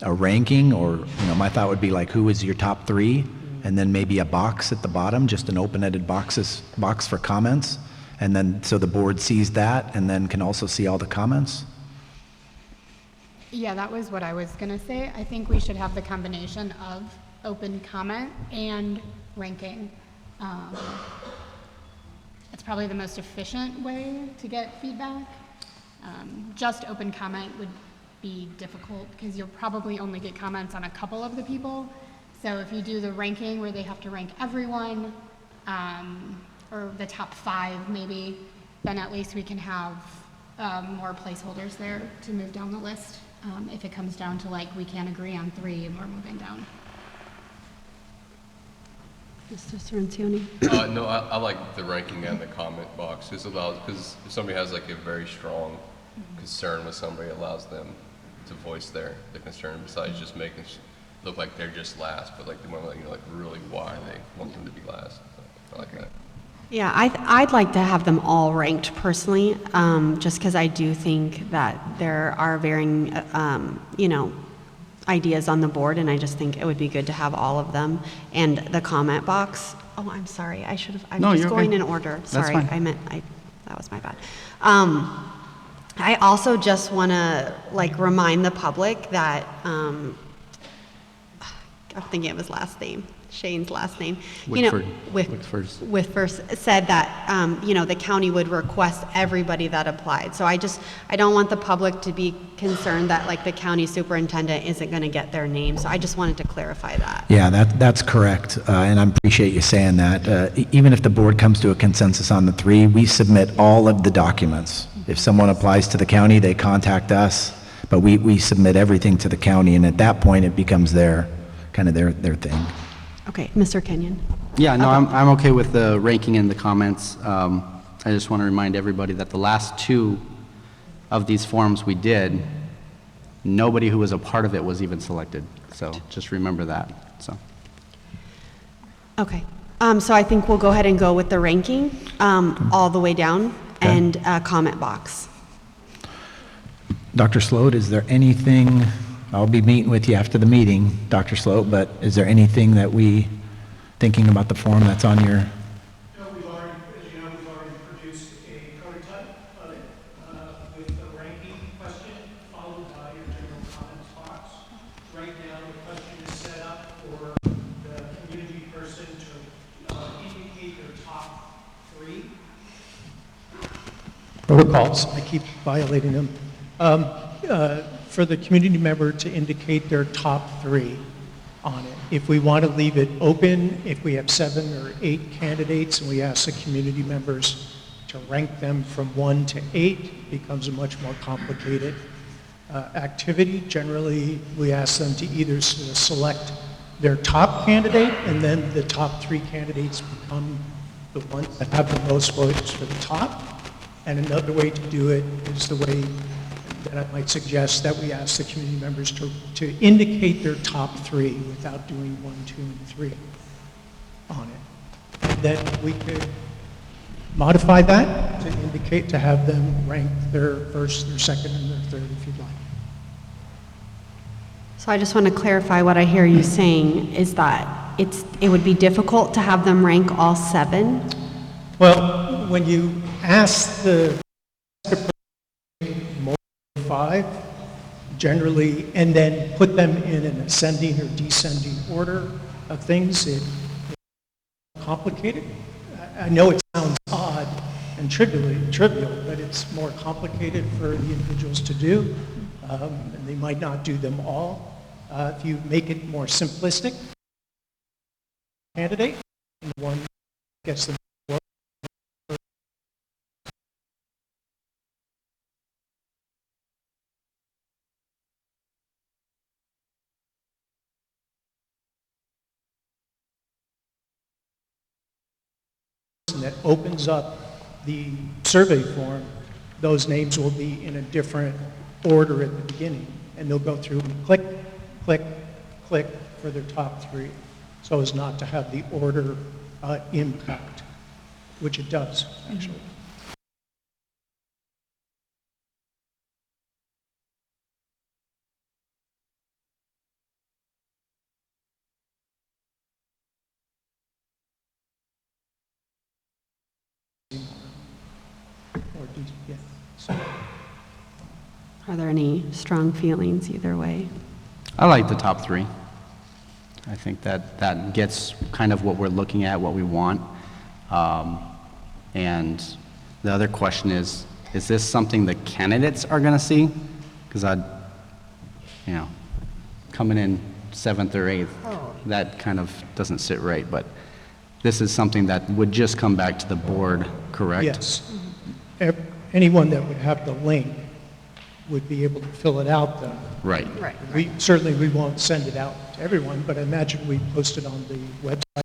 ranking, or, my thought would be like, who is your top 3? And then maybe a box at the bottom, just an open-ended box for comments. And then, so the board sees that and then can also see all the comments. Yeah, that was what I was going to say. I think we should have the combination of open comment and ranking. It's probably the most efficient way to get feedback. Just open comment would be difficult because you'll probably only get comments on a couple of the people. So if you do the ranking where they have to rank everyone, or the top 5 maybe, then at least we can have more placeholders there to move down the list. If it comes down to like, we can't agree on 3 and we're moving down. Mr. Sorrentioni? No, I like the ranking and the comment box. This allows, because if somebody has like a very strong concern with somebody, it allows them to voice the concern besides just making look like they're just last, but like they want to like really why they want them to be last. So I like that. Yeah, I'd like to have them all ranked personally, just because I do think that there are varying, ideas on the board, and I just think it would be good to have all of them. And the comment box, oh, I'm sorry, I'm No, just you're going okay. in order. That's Sorry, fine. that was my bad. I also just want to remind the public that, I'm thinking of his last name, Shane's last name. Whitford. Whitford said that, the county would request everybody that applied. So I don't want the public to be concerned that the county superintendent isn't going to get their name. So I just wanted to clarify that. Yeah, that's correct, and I appreciate you saying that. Even if the board comes to a consensus on the 3, we submit all of the documents. If someone applies to the county, they contact us, but we submit everything to the county, and at that point, it becomes their thing. Okay, Mr. Kenyon. Yeah, no, I'm okay with the ranking and the comments. I just want to remind everybody that the last 2 of these forums we did, nobody who was a part of it was even selected. So just remember that, so. Okay, so I think we'll go ahead and go with the ranking, all the way down, Okay. and a comment box. Dr. Sloat, is there anything, I'll be meeting with you after the meeting, Dr. Sloat, but is there anything that thinking about the form that's on your, No, we've already, as you know, we've already produced a prototype of it with a ranking question followed by your general comments box. Right now, the question is set up for the community person to indicate their top 3. Protocols, I keep violating them. For the community member to indicate their top 3 on it. If we want to leave it open, if we have 7 or 8 candidates and we ask the community members to rank them from 1 to 8, it becomes a much more complicated activity. Generally, we ask them to either select their top candidate, and then the top 3 candidates become the ones that have the most votes for the top. And another way to do it is the way that I might suggest that we ask the community members to indicate their top 3 without doing 1, 2, and 3 on it. And then we could modify that to indicate, to have them rank their first, their second, and their third if you'd like. So I just want to clarify what I hear you saying is that it would be difficult to have them rank all 7? Well, when you ask the more than 5, generally, and then put them in an ascending or descending order of things, it's complicated. I know it sounds odd and trivial, but it's more complicated for the individuals to do, and they might not do them all. If you make it more simplistic, candidate, and the one gets the that opens up the survey form, those names will be in a different order at the beginning, and they'll go through and click, click, click for their top 3, so as not to have the order impact, which it does, actually. Yeah. So, Are there any strong feelings either way? I like the top 3. I think that gets kind of what we're looking at, what we want. And the other question is this something the candidates are going to see? Because coming in 7th or 8th, that kind of doesn't sit right. But this is something that would just come back to the board, correct? yes. Anyone that would have the link would be able to fill it out, though. Right. Right. We won't send it out to everyone, but I imagine we post it on the website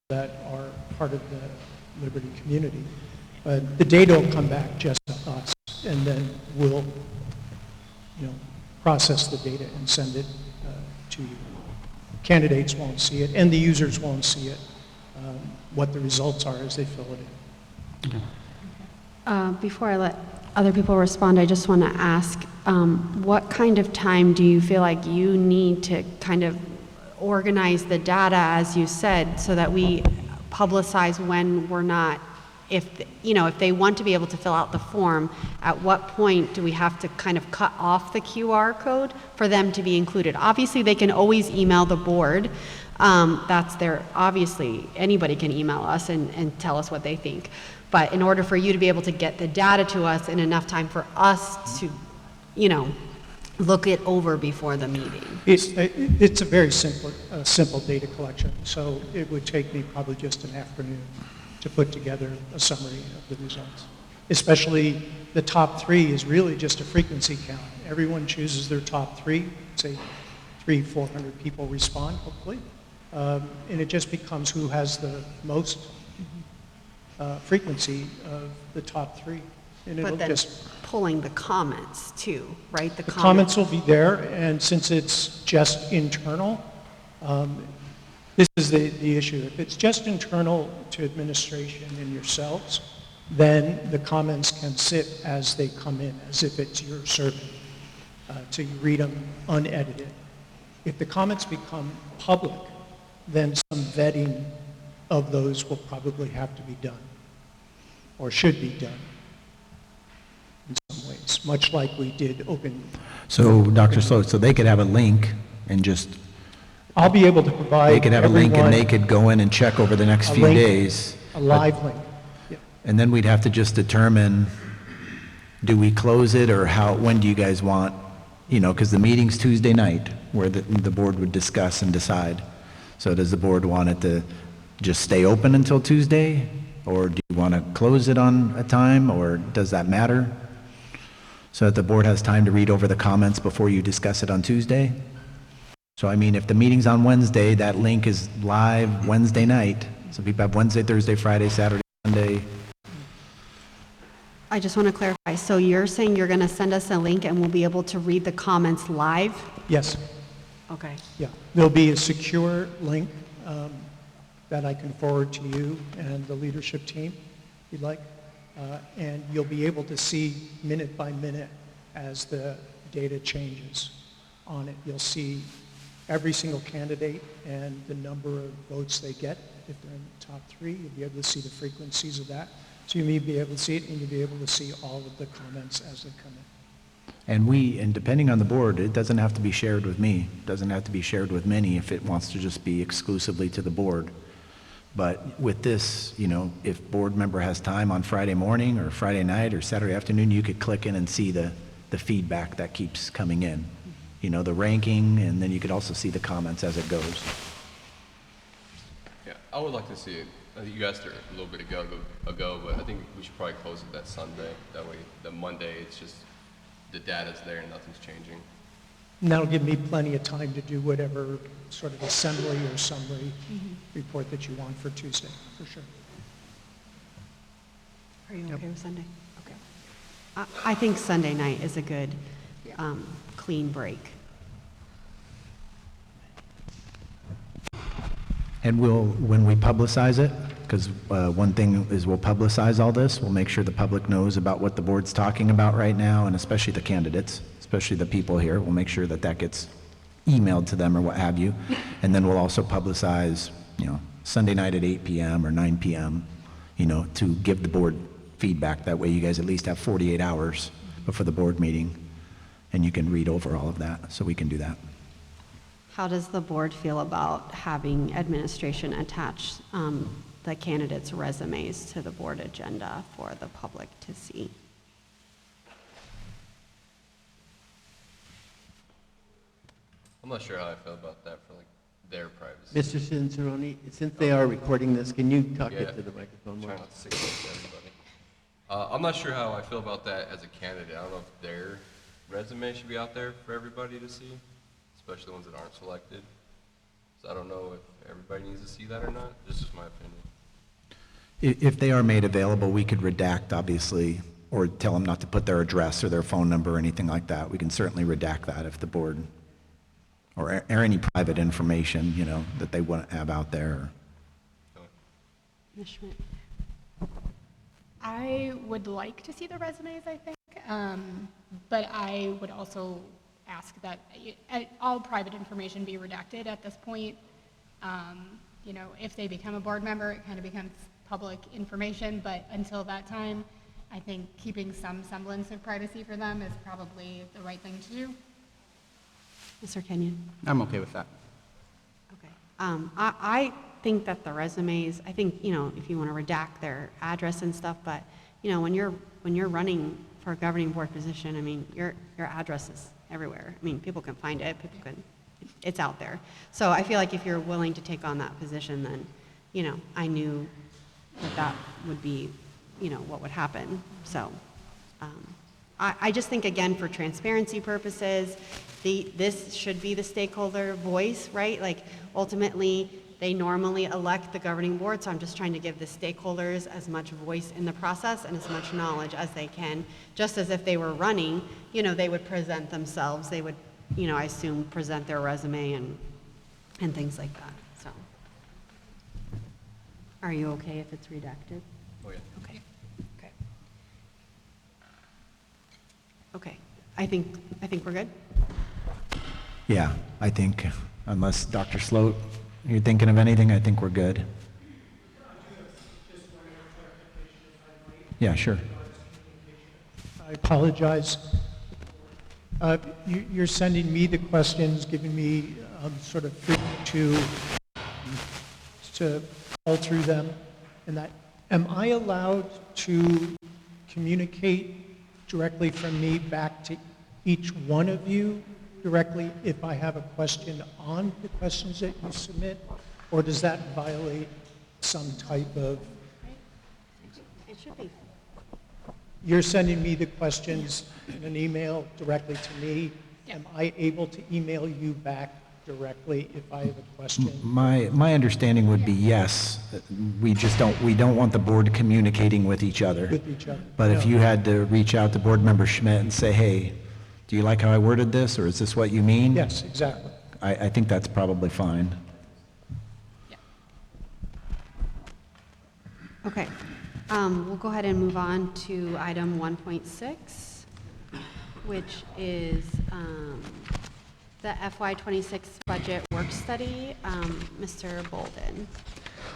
that are part of the Liberty community. But the data will come back just to us, and then we'll, process the data and send it to you. Candidates won't see it, and the users won't see it, what the results are as they fill it in. Before I let other people respond, I just want to ask, what kind of time do you feel like you need to kind of organize the data, as you said, so that we publicize when we're not, if they want to be able to fill out the form, at what point do we have to kind of cut off the QR code for them to be included? Obviously, they can always email the board. Obviously, anybody can email us and tell us what they think. But in order for you to be able to get the data to us in enough time for us to, look it over before the meeting. It's a very simple data collection, so it would take me probably just an afternoon to put together a summary of the results. Especially the top 3 is really just a frequency count. Everyone chooses their top 3, say 300-400 people respond, hopefully. And it just becomes who has the most frequency of the top 3. And it'll But then just, pulling the comments too, right? the comments will be there, and since it's just internal, this is the issue. If it's just internal to administration and yourselves, then the comments can sit as they come in, as if it's your survey. So you read them unedited. If the comments become public, then some vetting of those will probably have to be done, or should be done in some ways, much like we did open. So, Dr. Sloat, so they could have a link and just, I'll be able to provide they could have a link and they everyone could go in and check over the next a few link, days. a live link. Yeah. And then we'd have to just determine, do we close it, or how, when do you guys want, because the meeting's Tuesday night, where the board would discuss and decide. So does the board want it to just stay open until Tuesday? Or do you want to close it on a time, or does that matter? So that the board has time to read over the comments before you discuss it on Tuesday? So I mean, if the meeting's on Wednesday, that link is live Wednesday night. So people have Wednesday, Thursday, Friday, Saturday, Sunday. I just want to clarify. So you're saying you're going to send us a link and we'll be able to read the comments live? Yes, Okay. yeah. There'll be a secure link that I can forward to you and the leadership team, if you'd like. And you'll be able to see minute by minute as the data changes on it. You'll see every single candidate and the number of votes they get. If they're in the top 3, you'll be able to see the frequencies of that. So you may be able to see it, and you'll be able to see all of the comments as they come in. And depending on the board, it doesn't have to be shared with me. It doesn't have to be shared with many if it wants to just be exclusively to the board. But with this, if board member has time on Friday morning or Friday night or Saturday afternoon, you could click in and see the feedback that keeps coming in. The ranking, and then you could also see the comments as it goes. Yeah, I would like to see it. I think you asked her a little bit ago, but I think we should probably close it that Sunday. That way, the Monday, it's just the data's there and nothing's changing. And that'll give me plenty of time to do whatever sort of assembly or summary report that you want for Tuesday, for sure. Are you okay with Sunday? Okay. I think Sunday night is a good, clean break. And when we publicize it, because one thing is we'll publicize all this, we'll make sure the public knows about what the board's talking about right now, and especially the candidates, especially the people here. We'll make sure that gets emailed to them or what have you. And then we'll also publicize, Sunday night at 8 p.m. or 9 p.m., to give the board feedback. That way you guys at least have 48 hours before the board meeting, and you can read over all of that, so we can do that. How does the board feel about having administration attach the candidates' resumes to the board agenda for the public to see? I'm not sure how I feel about that for their privacy. Mr. Cicerone, since they are recording this, can you talk Yeah. into the microphone more? Try not to signal to everybody. I'm not sure how I feel about that as a candidate. I don't know if their resume should be out there for everybody to see, especially the ones that aren't selected. So I don't know if everybody needs to see that or not. This is my opinion. If they are made available, we could redact, obviously, or tell them not to put their address or their phone number or anything like that. We can certainly redact that if the board, or any private information, that they want to have out there. Ms. Schmidt? I would like to see the resumes, I think, but I would also ask that all private information be redacted at this point. If they become a board member, it kind of becomes public information, but until that time, I think keeping some semblance of privacy for them is probably the right thing to do. Mr. Kenyon? I'm okay with that. Okay. I think that the resumes, I think, if you want to redact their address and stuff, but, when you're running for a governing board position, I mean, your address is everywhere. I mean, people can find it, it's out there. So I feel like if you're willing to take on that position, then, I knew that would be, what would happen. So I just think, again, for transparency purposes, this should be the stakeholder voice, right? Like, ultimately, They normally elect the governing board, so I'm just trying to give the stakeholders as much voice in the process and as much knowledge as they can, just as if they were running, you know, they would present themselves, they would, you know, I assume present their resume and things like that, so. Are you okay if it's redacted? Oh, yeah. Okay, okay. Okay, I think we're good? Yeah, I think, unless Dr. Sloat, you're thinking of anything, I think we're good. Yeah, sure. I apologize. You're sending me the questions, giving me sort of freedom to call through them, and that, am I allowed to communicate directly from me back to each one of you directly if I have a question on the questions that you submit, or does that violate some type of, It should be. you're sending me the questions in an email directly to me, am I able to email you back directly if I have a question? My understanding would be yes. We just don't want the board communicating with each other. With each other? But if No. you had to reach out to Board Member Schmidt and say, hey, do you like how I worded this, or is this what you mean? Yes, exactly. I think that's probably fine. Okay, we'll go ahead and move on to item 1.6, which is the FY26 budget work study. Mr. Bolden.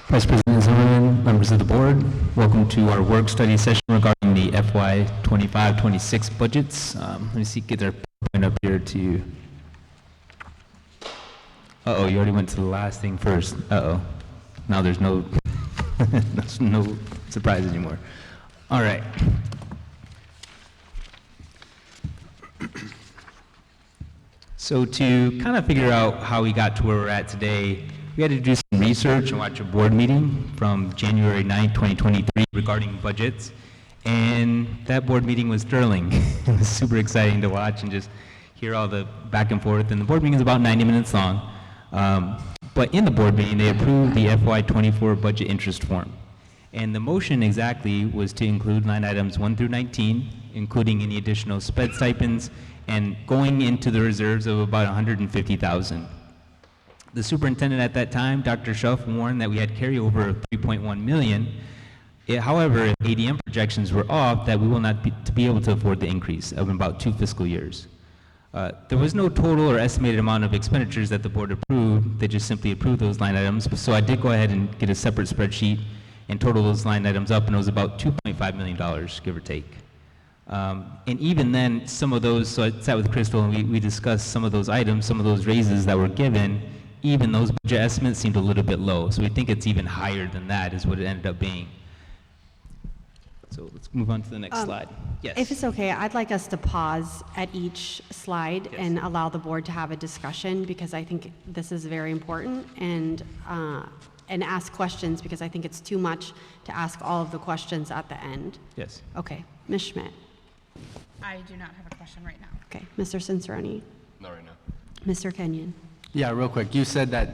Vice President Zimmerman, members of the board, welcome to our work study session regarding the FY 25-26 budgets. Let me see, get our point up here to, uh-oh, you already went to the last thing first. Uh-oh, now there's no, there's no surprise anymore. All right. So to kind of figure out how we got to where we're at today, we had to do some research and watch a board meeting from January 9, 2023 regarding budgets. And that board meeting was sterling. It was super exciting to watch and just hear all the back and forth. And the board meeting is about 90 minutes long. But in the board meeting, they approved the FY24 budget interest form. And the motion exactly was to include line items 1 through 19, including any additional sped stipends, and going into the reserves of about $150,000. The superintendent at that time, Dr. Schuff, warned that we had carryover of $3.1 million. However, if ADM projections were off, that we will not be able to afford the increase of about 2 fiscal years. There was no total or estimated amount of expenditures that the board approved. They just simply approved those line items. So I did go ahead and get a separate spreadsheet and total those line items up, and it was about $2.5 million, give or take. And even then, some of those, so I sat with Crystal and we discussed some of those items, some of those raises that were given, even those budget estimates seemed a little bit low. So we think it's even higher than that is what it ended up being. So let's move on to the next slide. Yes. If it's okay, I'd like us to pause at each slide Yes. and allow the board to have a discussion, because I think this is very important, and ask questions, because I think it's too much to ask all of the questions at the end. Yes. Okay, Ms. Schmidt. I do not have a question right now. Okay, Mr. Cicerone. Not right now. Mr. Kenyon. Yeah, real quick, you said that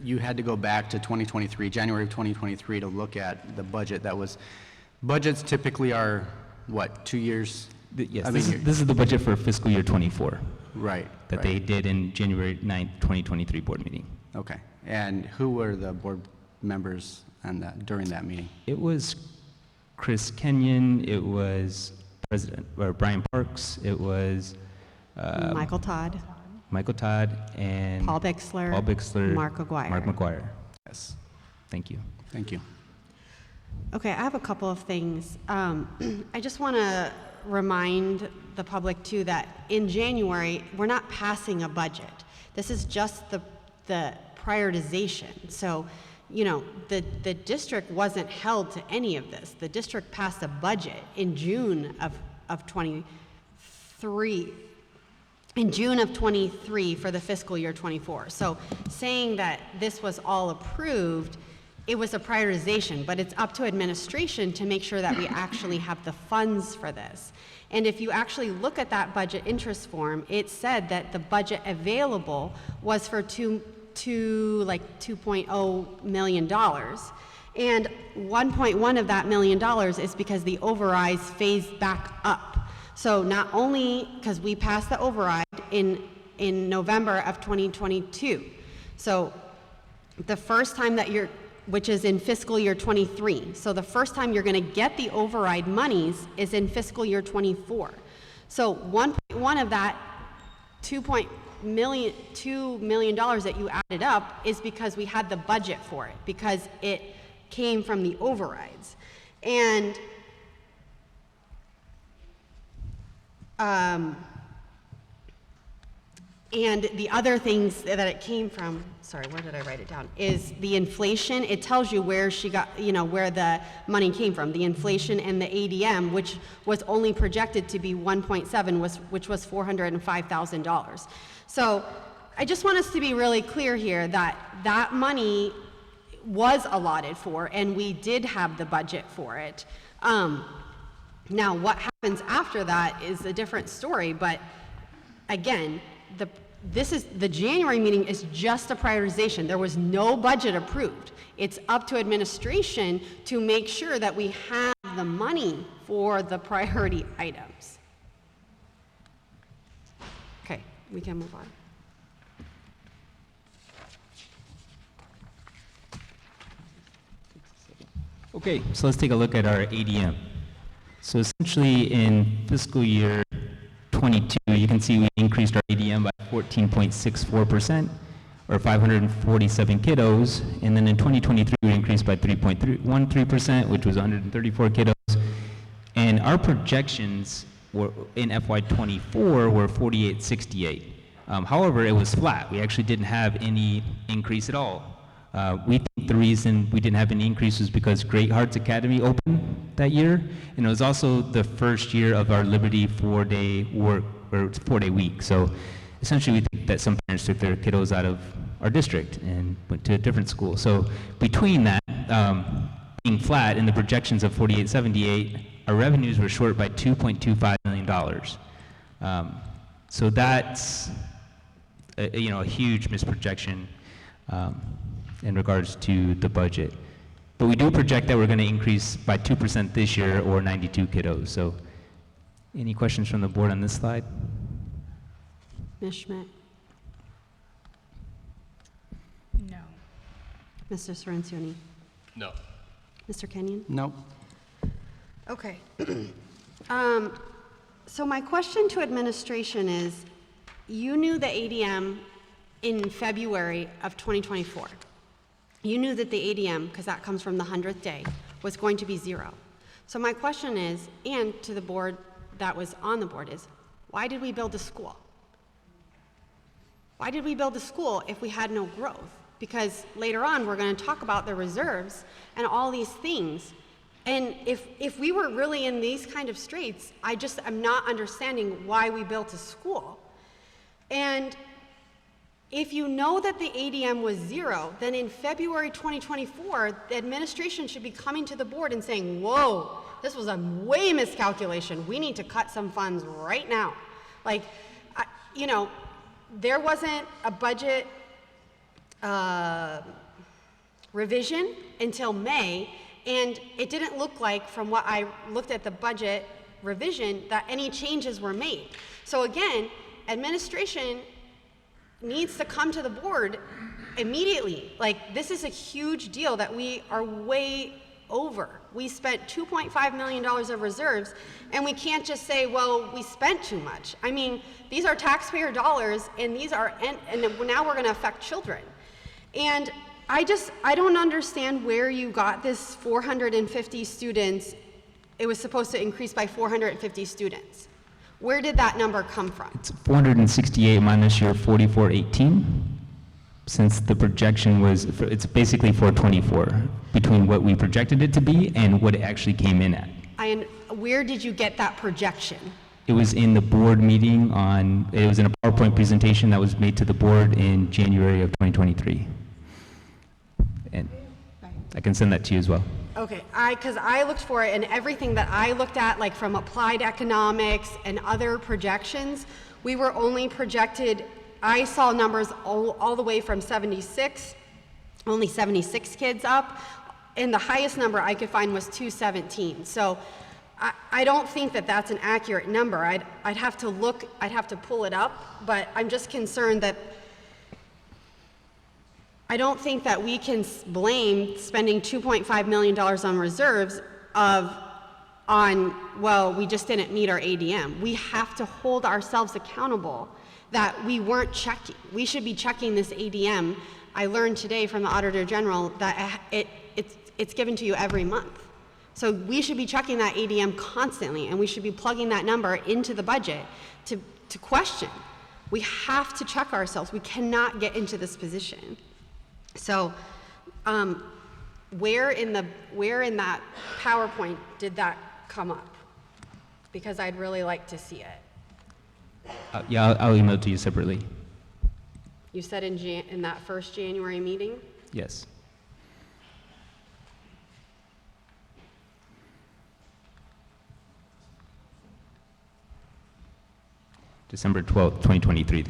you had to go back to 2023, January of 2023, to look at the budget that was, budgets typically are, what, 2 years? Yes, I this mean, is the budget for fiscal year 24 Right. that right. they did in January 9th, 2023 board meeting. Okay, and who were the board members on that, during that meeting? It was Chris Kenyon, it was Brian Parks, it was Michael Todd. Michael Todd, and Paul Bixler. Mark McGuire. Mark McGuire. Yes, Thank you. thank you. Okay, I have a couple of things. I just want to remind the public too that in January, we're not passing a budget. This is just the prioritization. So, you know, the district wasn't held to any of this. The district passed a budget in June of 23. In June of 23 for the fiscal year 24. So saying that this was all approved, it was a prioritization, but it's up to administration to make sure that we actually have the funds for this. And if you actually look at that budget interest form, it said that the budget available was for $2 like $2.0 million. And 1.1 of that $1 million is because the overrides phased back up. So not only, because we passed the override in November of 2022. So the first time that which is in fiscal year 23. So the first time you're gonna get the override monies is in fiscal year 24. So 1.1 of that $2 million that you added up is because we had the budget for it, because it came from the overrides. And the other things that it came from, sorry, where did I write it down? Is the inflation. It tells you where she got, where the money came from. The inflation and the ADM, which was only projected to be 1.7, which was $405,000. So I just want us to be really clear here that that money was allotted for, and we did have the budget for it. Now, what happens after that is a different story, but again, the January meeting is just a prioritization. There was no budget approved. It's up to administration to make sure that we have the money for the priority items. Okay, we can move on. Okay, so let's take a look at our ADM. So essentially in fiscal year 22, you can see we increased our ADM by 14.64%, or 547 kiddos, and then in 2023 we increased by 3.13%, which was 134 kiddos, and our projections were in FY24 were 4868. However, it was flat. We actually didn't have any increase at all. We think the reason we didn't have any increase was because Great Hearts Academy opened that year, and it was also the first year of our Liberty 4-day work, or 4-day week. So essentially we think that some parents took their kiddos out of our district and went to a different school. So between that, being flat and the projections of 4878, our revenues were short by $2.25 million. So that's a huge misprojection in regards to the budget. But we do project that we're going to increase by 2% this year, or 92 kiddos. So any questions from the board on this slide? Ms. Schmidt? No. Mr. Sorrentioni? No. Mr. Kenyon? Nope. Okay. So my question to administration is, you knew the ADM in February of 2024. You knew that the ADM, because that comes from the 100th day, was going to be 0. So my question is, and to the board that was on the board, is why did we build a school? Why did we build a school if we had no growth? Because later on, we're going to talk about the reserves and all these things. And if we were really in these kind of straits, I'm not understanding why we built a school. And if you know that the ADM was 0, then in February 2024, the administration should be coming to the board and saying, whoa, this was a way miscalculation. We need to cut some funds right now. Like, there wasn't a budget revision until May, and it didn't look like, from what I looked at the budget revision, that any changes were made. So again, administration needs to come to the board immediately. Like, this is a huge deal that we are way over. We spent $2.5 million of reserves, and we can't just say, well, we spent too much. I mean, these are taxpayer dollars, and and now we're gonna affect children. And I don't understand where you got this 450 students. It was supposed to increase by 450 students. Where did that number come from? It's 468 minus your 4418, since the projection was, it's basically 424, between what we projected it to be and what it actually came in at. Where did you get that projection? It was in the board meeting it was in a PowerPoint presentation that was made to the board in January of 2023. And I can send that to you as well. Okay, because I looked for it, and everything that I looked at, like from applied economics and other projections, we were only projected I saw numbers all the way from 76, only 76 kids up, and the highest number I could find was 217. So I don't think that that's an accurate number. I'd have to look, I'd have to pull it up, but I'm just concerned that I don't think that we can blame spending $2.5 million on reserves well, we just didn't meet our ADM. We have to hold ourselves accountable that we weren't checking. We should be checking this ADM. I learned today from the Auditor General that it's given to you every month. So we should be checking that ADM constantly, and we should be plugging that number into the budget to question. We have to check ourselves. We cannot get into this position. So where in that PowerPoint did that come up? Because I'd really like to see it. Yeah, I'll email it to you separately. You said in that first January meeting? Yes. December 12th, 2023.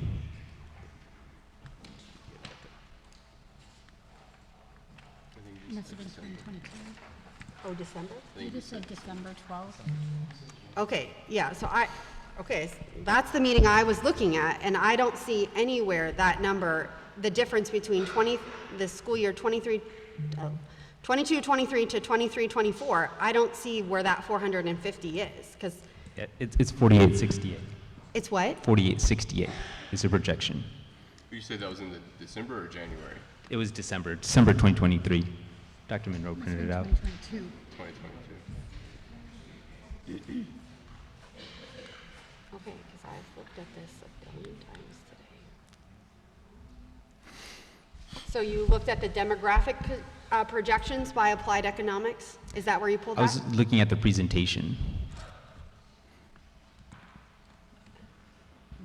Must have been 2022. Oh, December? You just said December 12th. Okay, yeah, so that's the meeting I was looking at, and I don't see anywhere that number, the difference between the school year 22-23 to 23-24, I don't see where that 450 is, because Yeah, it's 4868. it's what? 4868 is the projection. You said that was in the December or January? It was December 2023. Dr. Monroe printed it out. 2022. 2022. Okay, because I've looked at this a billion times today. So you looked at the demographic projections by applied economics? Is that where you pulled I that? was looking at the presentation.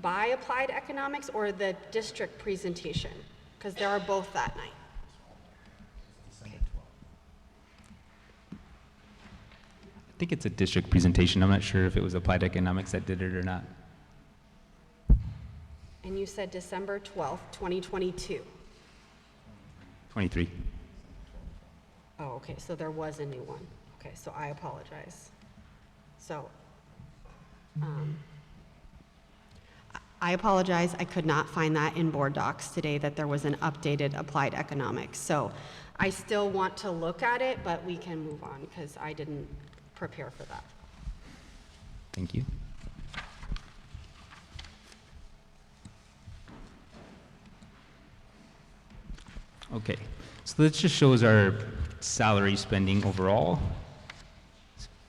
By applied economics or the district presentation? Because there are both that night. I think it's a district presentation. I'm not sure if it was applied economics that did it or not. And you said December 12th, 2022. 23. Oh, okay, so there was a new one. Okay, so I apologize. So, I apologize, I could not find that in board docs today, that there was an updated applied economics. So I still want to look at it, but we can move on because I didn't prepare for that. Thank you. Okay, so this just shows our salary spending overall.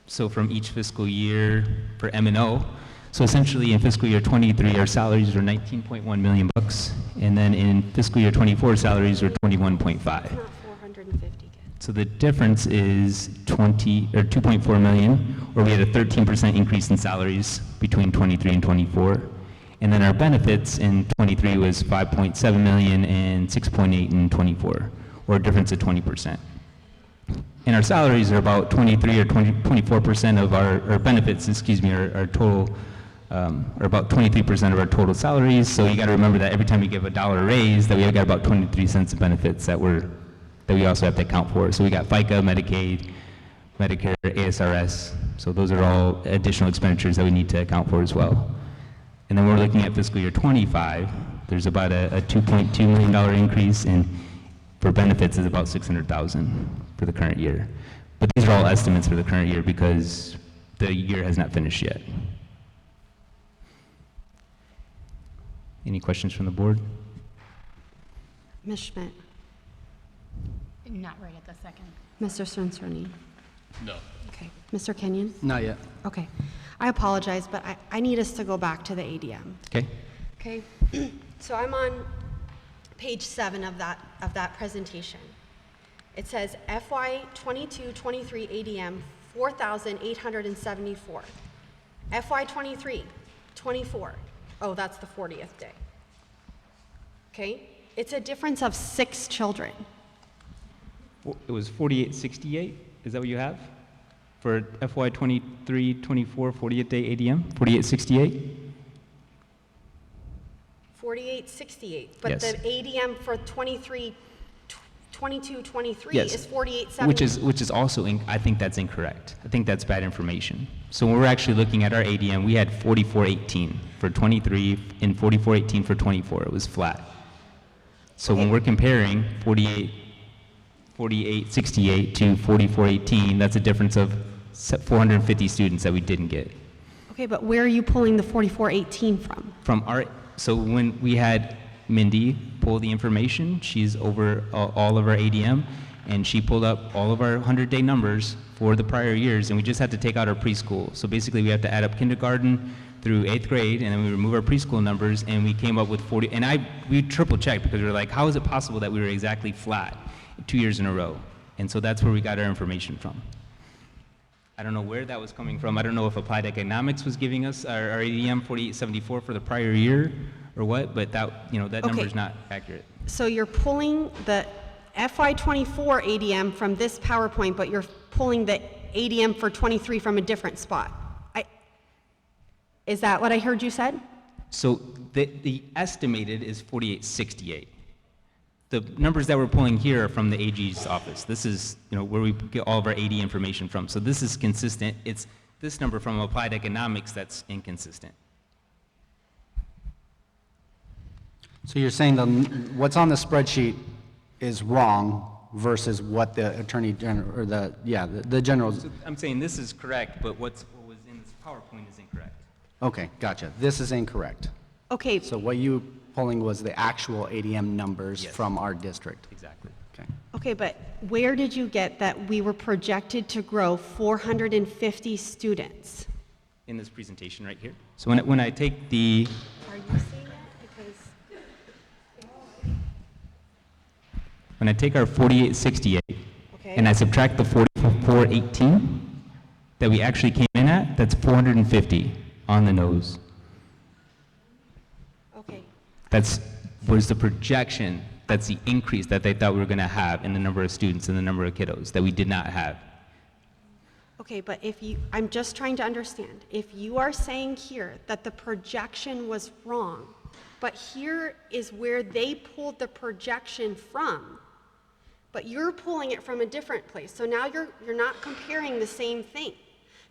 So from each fiscal year for M&O. So essentially in fiscal year 23, our salaries were 19.1 million bucks, and then in fiscal year 24, salaries were 21.5. It's not 450 kids. So the difference is 2.4 million, where we had a 13% increase in salaries between 23 and 24. And then our benefits in 23 was 5.7 million and 6.8 in 24, or a difference of 20%. And our salaries are about 23 or 24% of our benefits, our total, are about 23% of our total salaries. So you got to remember that every time we give a dollar raise, that we have got about 23 cents of benefits that we also have to account for. So we got FICA, Medicaid, Medicare, ASRS. So those are all additional expenditures that we need to account for as well. And then we're looking at fiscal year 25. There's about a $2.2 million increase, and for benefits is about $600,000 for the current year. But these are all estimates for the current year because the year has not finished yet. Any questions from the board? Ms. Schmidt, Not right at the second. Mr. Sonsoni. No. Okay, Mr. Kenyon? Not yet. Okay, I apologize, but I need us to go back to the ADM. Okay. Okay, so I'm on page 7 of that presentation. It says FY 22-23 ADM 4,874. FY 23-24. Oh, that's the 40th day. Okay, it's a difference of 6 children. It was 4868. Is that what you have for FY 23-24 40th day ADM? 4868. 4868, but Yes. the ADM for 22, 23 Yes. is 4870. Which is also, I think that's incorrect. I think that's bad information. So when we're actually looking at our ADM, we had 4418 for 23 and 4418 for 24. It was flat. So when we're comparing 4868 to 4418, that's a difference of 450 students that we didn't get. Okay, but where are you pulling the 4418 from? So when we had Mindy pull the information, she's over all of our ADM, and she pulled up all of our 100-day numbers for the prior years, and we just had to take out our preschool. So basically, we have to add up kindergarten through 8th grade, and then we remove our preschool numbers, and we came up with 40, and we triple-checked, because we were like, how is it possible that we were exactly flat 2 years in a row? And so that's where we got our information from. I don't know where that was coming from. I don't know if Applied Economics was giving us our ADM 4874 for the prior year or what, but that number's not accurate. So you're pulling the FY24 ADM from this PowerPoint, but you're pulling the ADM for 23 from a different spot. Is that what I heard you said? So the estimated is 4868. The numbers that we're pulling here are from the AG's office. This is, where we get all of our AD information from. So this is consistent. It's this number from Applied Economics that's inconsistent. So you're saying what's on the spreadsheet is wrong versus what the Attorney General, or the general. So I'm saying this is correct, but what was in this PowerPoint is incorrect. Okay, gotcha. This is incorrect. Okay, So what you pulling was the actual ADM numbers Yes. from our district. Exactly. Okay. okay, but where did you get that we were projected to grow 450 students? In this presentation right here. So when I take the, Are you seeing it? Because when I take our 4868 Okay. and I subtract the 4418 that we actually came in at, that's 450 on the nose. okay, Was the projection, that's the increase that they thought we were going to have in the number of students and the number of kiddos that we did not have. okay, but I'm just trying to understand. If you are saying here that the projection was wrong, but here is where they pulled the projection from, but you're pulling it from a different place. So now you're not comparing the same thing,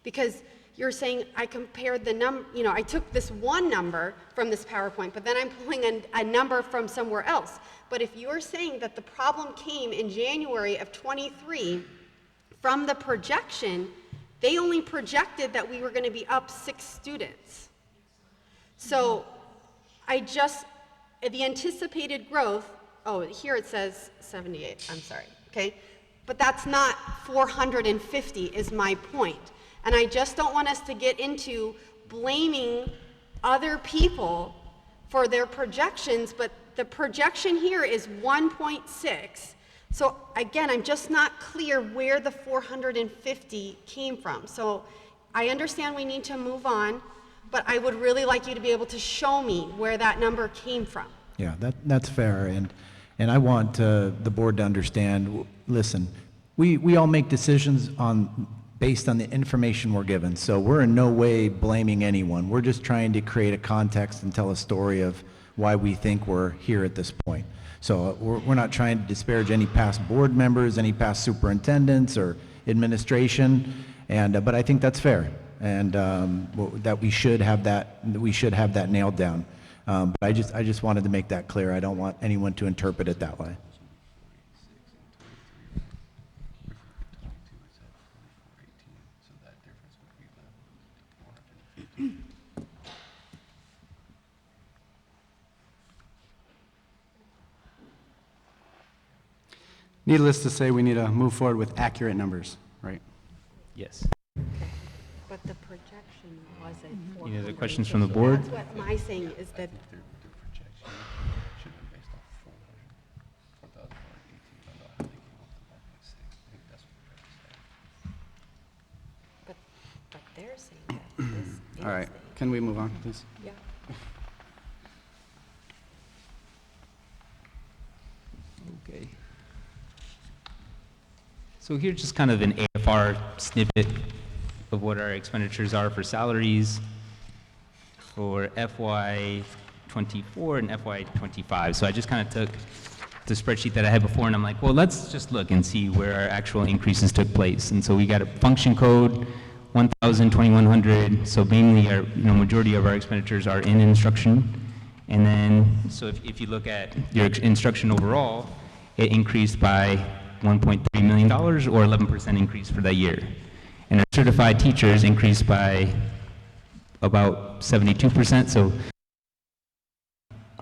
because you're saying I compared I took this one number from this PowerPoint, but then I'm pulling a number from somewhere else. But if you're saying that the problem came in January of 23 from the projection, they only projected that we were going to be up 6 students. So the anticipated growth, here it says 78, I'm sorry, okay? But that's not 450 is my point. And I just don't want us to get into blaming other people for their projections, but the projection here is 1.6. So again, I'm just not clear where the 450 came from. So I understand we need to move on, but I would really like you to be able to show me where that number came from. Yeah, that's fair, and I want the board to understand, listen, we all make decisions based on the information we're given, so we're in no way blaming anyone. We're just trying to create a context and tell a story of why we think we're here at this point. So we're not trying to disparage any past board members, any past superintendents or administration, but I think that's fair, and that we should have that nailed down. But I just wanted to make that clear. I don't want anyone to interpret it that way. Needless to say, we need to move forward with accurate numbers, right? Yes. But the projection wasn't 450. Any other questions from the board? That's what my saying is that, Their projection should have been based off 400, 4,418. I know, I think it was 1.6. I think that's what they're saying. but they're saying that this is All right, can we move on, please? Yeah. Okay. So here's just kind of an AFR snippet of what our expenditures are for salaries for FY FY24 and FY25. So I just kind of took the spreadsheet that I had before, and I'm like, well, let's just look and see where our actual increases took place. And so we got a function code, 1,000, 2,100. So mainly our, majority of our expenditures are in instruction. And then, so if you look at your instruction overall, it increased by $1.3 million, or 11% increase for that year. And our certified teachers increased by about 72%, so,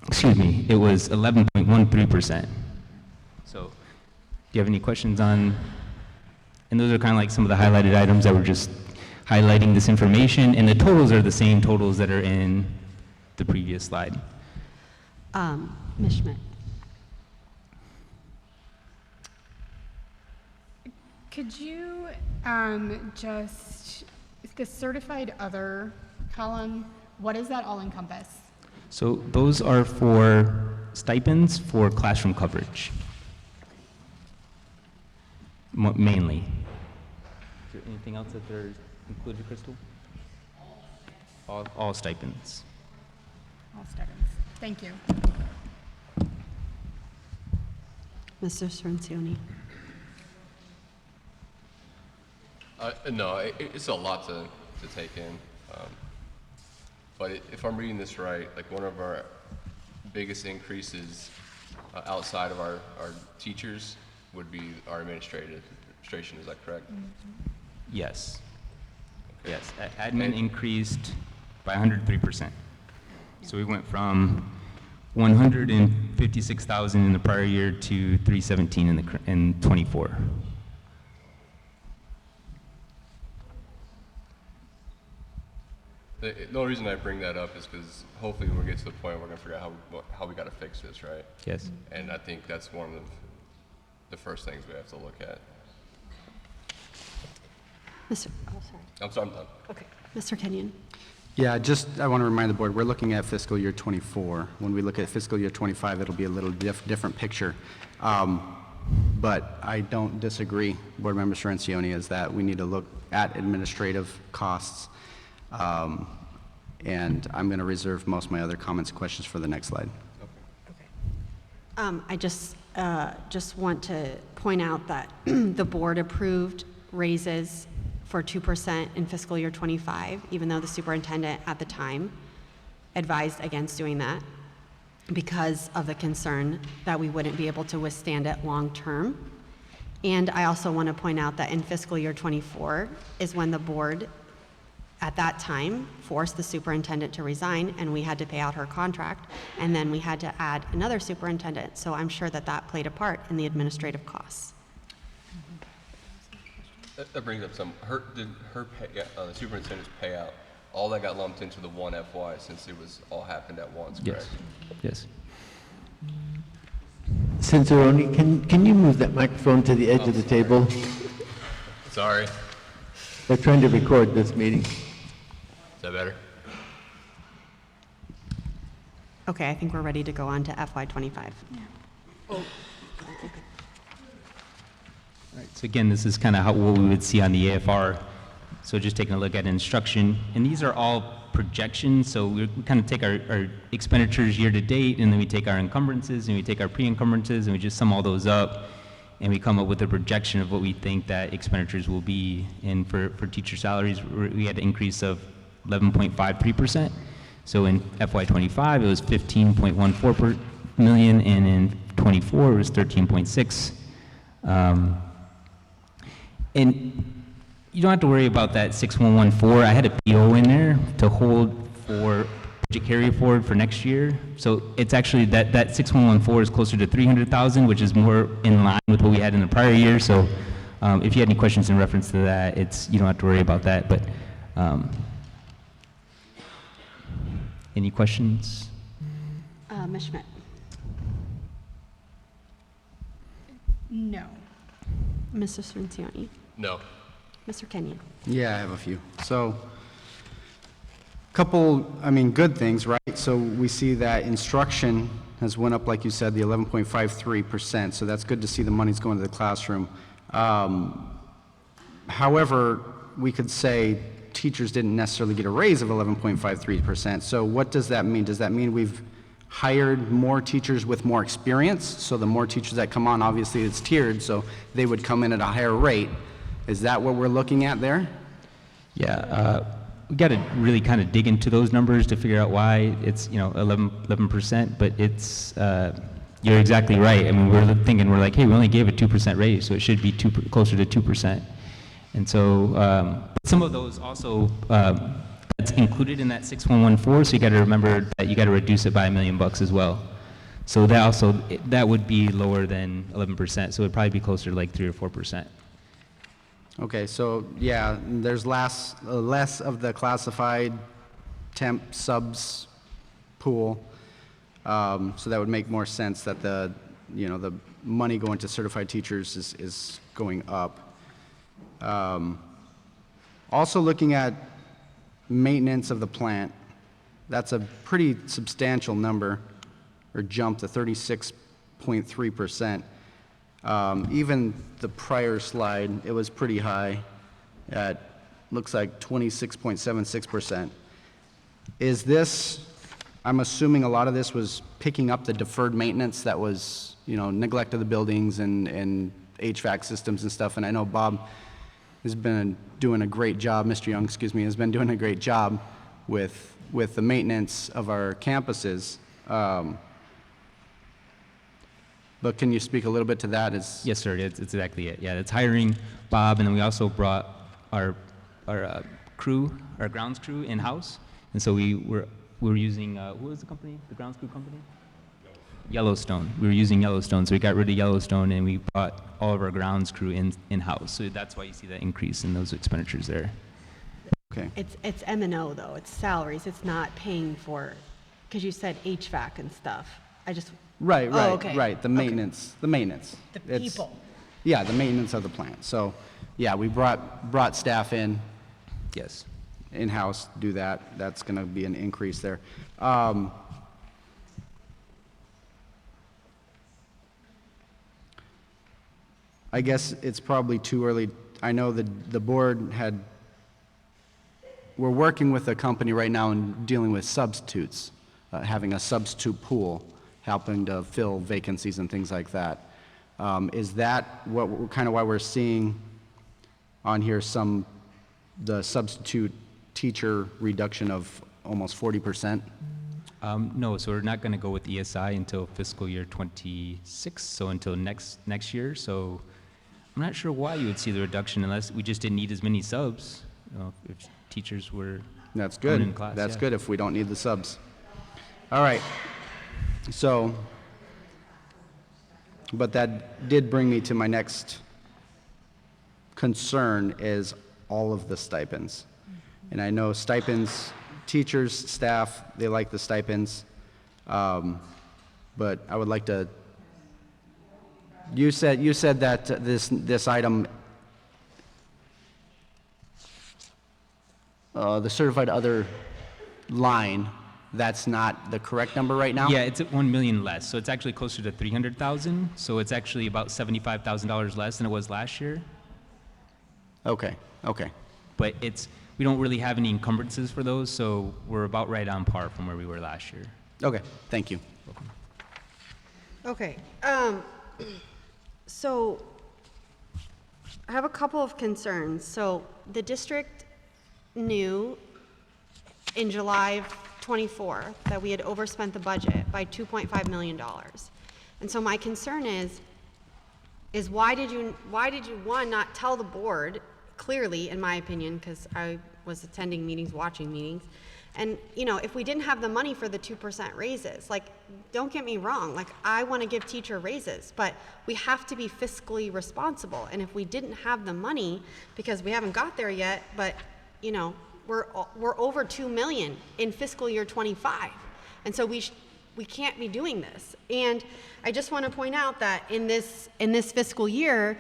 excuse me, it was 11.13%. So, do you have any questions on, and those are kind of like some of the highlighted items that were just highlighting this information, and the totals are the same totals that are in the previous slide. Ms. Schmidt. Could you just, the certified other column, what does that all encompass? So those are for stipends for classroom coverage, mainly. Is there anything else that they're included, Crystal? All stipends. All stipends. Thank you. Mr. Cirincione. No, it's a lot to take in. But if I'm reading this right, like one of our biggest increases outside of our teachers would be our administration. Is that correct? Yes. Okay. Yes. Admin increased by 103%. So we went from 156,000 in the prior year to 317 in 24. The only reason I bring that up is because hopefully when we get to the point, we're going to figure out how we got to fix this, right? Yes. And I think that's one of the first things we have to look at. Oh, sorry. I'm sorry, I'm done. Okay. Mr. Kenyon. Yeah, I want to remind the board, we're looking at fiscal year '24. When we look at fiscal year '25, it'll be a little different picture. But I don't disagree, Board Member Cirincione, is that we need to look at administrative costs. And I'm going to reserve most of my other comments and questions for the next slide. I just want to point out that the board approved raises for 2% in fiscal year '25, even though the superintendent at the time advised against doing that because of the concern that we wouldn't be able to withstand it long term. And I also want to point out that in fiscal year '24 is when the board at that time forced the superintendent to resign, and we had to pay out her contract, and then we had to add another superintendent. So I'm sure that that played a part in the administrative costs. That brings up some, the superintendent's payout, all that got lumped into the one FY since it was all happened at once, correct? Yes. Cirincione, can you move that microphone to the edge of the table? Sorry. They're trying to record this meeting. Is that better? Okay, I think we're ready to go on to FY '25. Right. So again, this is kind of what we would see on the AFR. So just taking a look at instruction, and these are all projections. So we kind of take our expenditures year to date, and then we take our encumbrances, and we take our pre-encumbrances, and we just sum all those up, and we come up with a projection of what we think that expenditures will be. And for teacher salaries, we had an increase of 11.53%. So in FY25, it was 15.14 million, and in 24, it was 13.6. And you don't have to worry about that 6114. I had a PO in there to hold for budget carry forward for next year. So it's actually that 6114 is closer to 300,000, which is more in line with what we had in the prior year. So if you had any questions in reference to that, you don't have to worry about that. But any questions? Ms. Schmidt. No. Mr. Cirincione. No. Mr. Kenyon. Yeah, I have a few. So, good things, right? So we see that instruction has went up, like you said, the 11.53%. So that's good to see the money's going to the classroom. However, we could say teachers didn't necessarily get a raise of 11.53%. So what does that mean? Does that mean we've hired more teachers with more experience. So the more teachers that come on, obviously it's tiered, so they would come in at a higher rate. Is that what we're looking at there? Yeah, we got to really kind of dig into those numbers to figure out why it's, 11%, but it's, you're exactly right. I mean, we're thinking, we're like, hey, we only gave a 2% raise, so it should be closer to 2%. And so some of those also, that's included in that 6114, so you got to remember that you got to reduce it by $1 million as well. So that also, that would be lower than 11%, so it'd probably be closer to like 3 or 4%. Okay, so yeah, there's less of the classified temp subs pool. So that would make more sense that the money going to certified teachers is going up. Also looking at maintenance of the plant, that's a pretty substantial number, or jump to 36.3%. Even the prior slide, it was pretty high at, looks like 26.76%. Is this, I'm assuming a lot of this was picking up the deferred maintenance that was, neglect of the buildings and HVAC systems and stuff, and I know Bob has been doing a great job, Mr. Young, excuse me, has been doing a great job with the maintenance of our campuses. But can you speak a little bit to that? Yes, sir, it's exactly it. Yeah, it's hiring Bob, and then we also brought our crew, our grounds crew in-house. And so we were using, who was the company, the grounds crew company? Yellowstone. We were using Yellowstone, so we got rid of Yellowstone and we brought all of our grounds crew in-house. So that's why you see that increase in those expenditures there. Okay. It's M&O though, it's salaries, it's not paying for, because you said HVAC and stuff. Right, Oh, okay. right, the maintenance, the maintenance. The It's- people. Yeah, the maintenance of the plant. So, yeah, we brought staff Yes. in-house, do that. That's gonna be an increase there. I guess it's probably too early. I know that the board we're working with a company right now and dealing with substitutes, having a substitute pool, helping to fill vacancies and things like that. Is that kind of why we're seeing on here the substitute teacher reduction of almost 40%? No, so we're not going to go with ESI until fiscal year 26, so until next year. So I'm not sure why you would see the reduction unless we just didn't need as many subs, if teachers were That's coming good. in class. That's yeah. good if we don't need the subs. All right. So, but that did bring me to my next concern is all of the stipends. And I know stipends, teachers, staff, they like the stipends. But I would like to, you said that this item, the certified other line, that's not the correct number right now? Yeah, it's at 1 million less, so it's actually closer to 300,000. So it's actually about $75,000 less than it was last year. Okay. But we don't really have any encumbrances for those, so we're about right on par from where we were last year. Okay, thank you. Okay, so I have a couple of concerns. So the district knew in July of '24 that we had overspent the budget by $2.5 million. And so my concern is why did you, one, not tell the board clearly, in my opinion, because I was attending meetings, watching meetings, and, if we didn't have the money for the 2% raises, don't get me wrong, I want to give teacher raises, but we have to be fiscally responsible. And if we didn't have the money, because we haven't got there yet, but, we're over 2 million in fiscal year 25. And so we can't be doing this. And I just want to point out that in this fiscal year,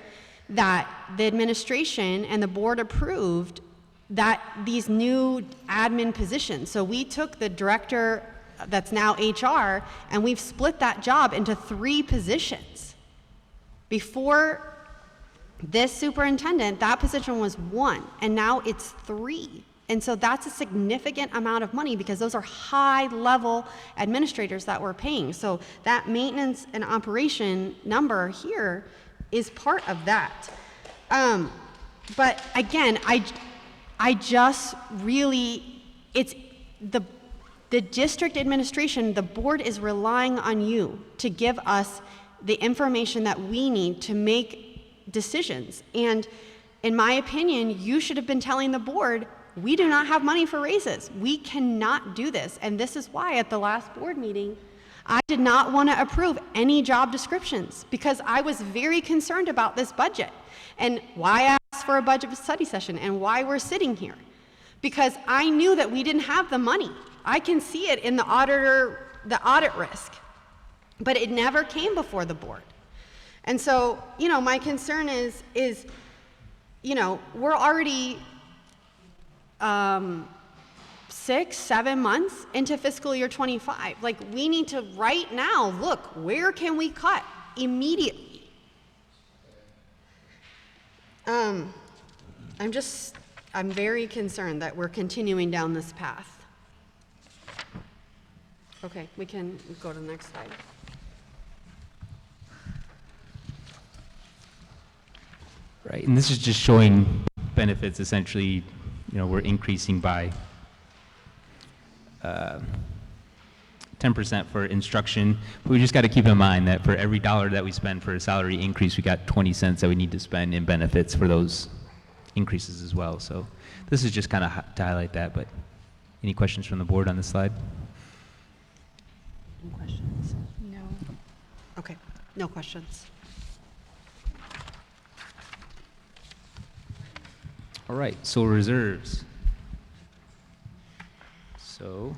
that the administration and the board approved that these new admin positions. So we took the director that's now HR and we've split that job into 3 positions. Before this superintendent, that position was 1 and now it's 3. And so that's a significant amount of money because those are high-level administrators that we're paying. So that maintenance and operation number here is part of that. But again, I just really, it's the district administration, the board is relying on you to give us the information that we need to make decisions. And in my opinion, you should have been telling the board, we do not have money for raises. We cannot do this. And this is why at the last board meeting, I did not want to approve any job descriptions because I was very concerned about this budget and why I asked for a budget study session and why we're sitting here. Because I knew that we didn't have the money. I can see it in the audit risk, but it never came before the board. And so, my concern is, we're already 6-7 months into fiscal year 25. Like, we need to right now look, where can we cut immediately? I'm very concerned that we're continuing down this path. Okay, we can go to the next slide. Right, and this is just showing benefits essentially, we're increasing by 10% for instruction. But we just got to keep in mind that for every dollar that we spend for a salary increase, we got 20 cents that we need to spend in benefits for those increases as well. So this is just kind of to highlight that, but any questions from the board on this slide? Any questions? No. Okay, no questions. All right, so reserves. So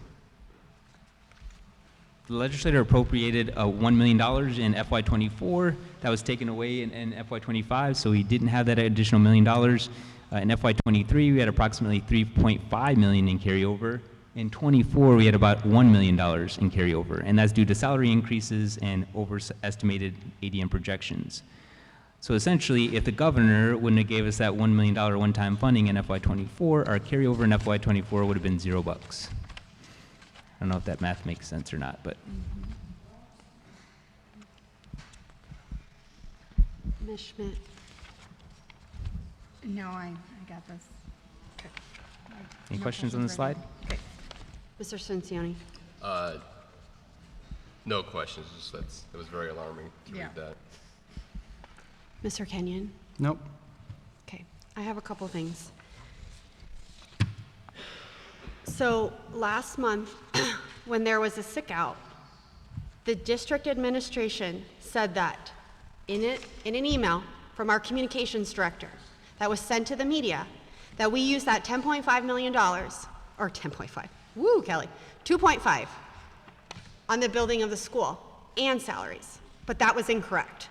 the legislature appropriated $1 million in FY24. That was taken away in FY25, so we didn't have that additional $1 million. In FY23, we had approximately $3.5 million in carryover. In 24, we had about $1 million in carryover, and that's due to salary increases and overestimated ADM projections. So essentially, if the governor wouldn't have gave us that $1 million one-time funding in FY24, our carryover in FY24 would have been $0. I don't know if that math makes sense or not, but. Ms. Schmidt. No, I got this. Okay. Any No questions on the right slide? now. Okay. Mr. Cincioni. No questions, just that was very alarming to Yeah. read that. Mr. Kenyon. Nope. Okay, I have a couple things. So last month, when there was a sick out, the district administration said that in an email from our communications director that was sent to the media, that we used that $10.5 million, or 10.5, woo, Kelly, 2.5 on the building of the school and salaries, but that was incorrect.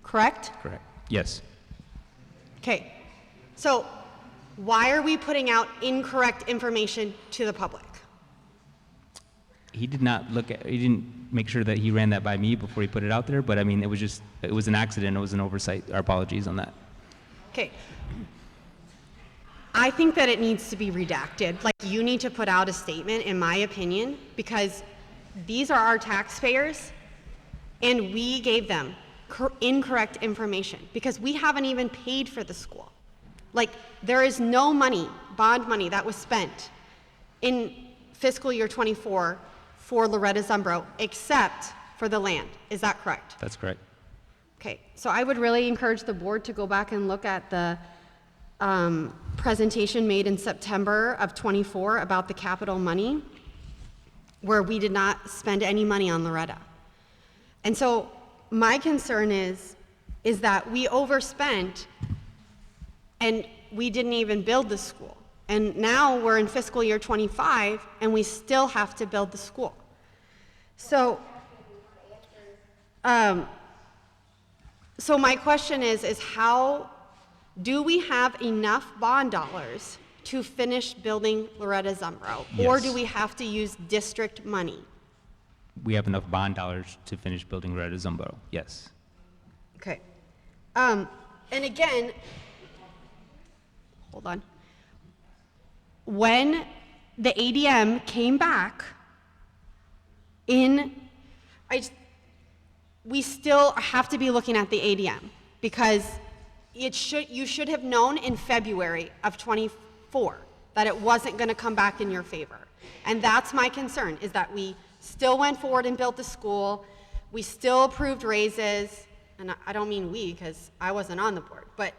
Correct? Correct. Yes. Okay, so why are we putting out incorrect information to the public? He did not he didn't make sure that he ran that by me before he put it out there, but I mean, it was an accident, it was an oversight. Our apologies on that. Okay. I think that it needs to be redacted. Like, you need to put out a statement, in my opinion, because these are our taxpayers, and we gave them incorrect information because we haven't even paid for the school. Like, there is no money, bond money, that was spent in fiscal year 24 for Loretta Zumbro except for the land. Is that correct? That's correct. Okay, so I would really encourage the board to go back and look at the presentation made in September of 24 about the capital money, where we did not spend any money on Loretta. And so my concern is that we overspent and we didn't even build the school. And now we're in fiscal year 25 and we still have to build the school. So, so my question is how do we have enough bond dollars to finish building Loretta Zumbro? Or Yes. do we have to use district money? We have enough bond dollars to finish building Loretta Zumbro. Yes. Okay. And again, hold on. when the ADM came back we still have to be looking at the ADM because you should have known in February of 24 that it wasn't going to come back in your favor. And that's my concern, is that we still went forward and built the school, we still approved raises, and I don't mean we because I wasn't on the board, but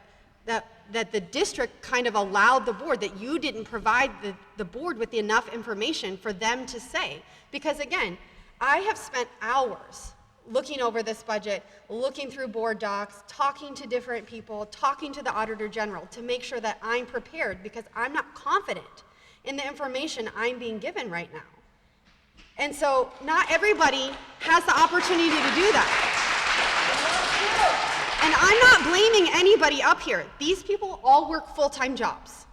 that the district kind of allowed the board, that you didn't provide the board with enough information for them to say. Because again, I have spent hours looking over this budget, looking through board docs, talking to different people, talking to the Auditor General to make sure that I'm prepared because I'm not confident in the information I'm being given right now. And so not everybody has the opportunity to do that. And I'm not blaming anybody up here. These people all work full-time jobs.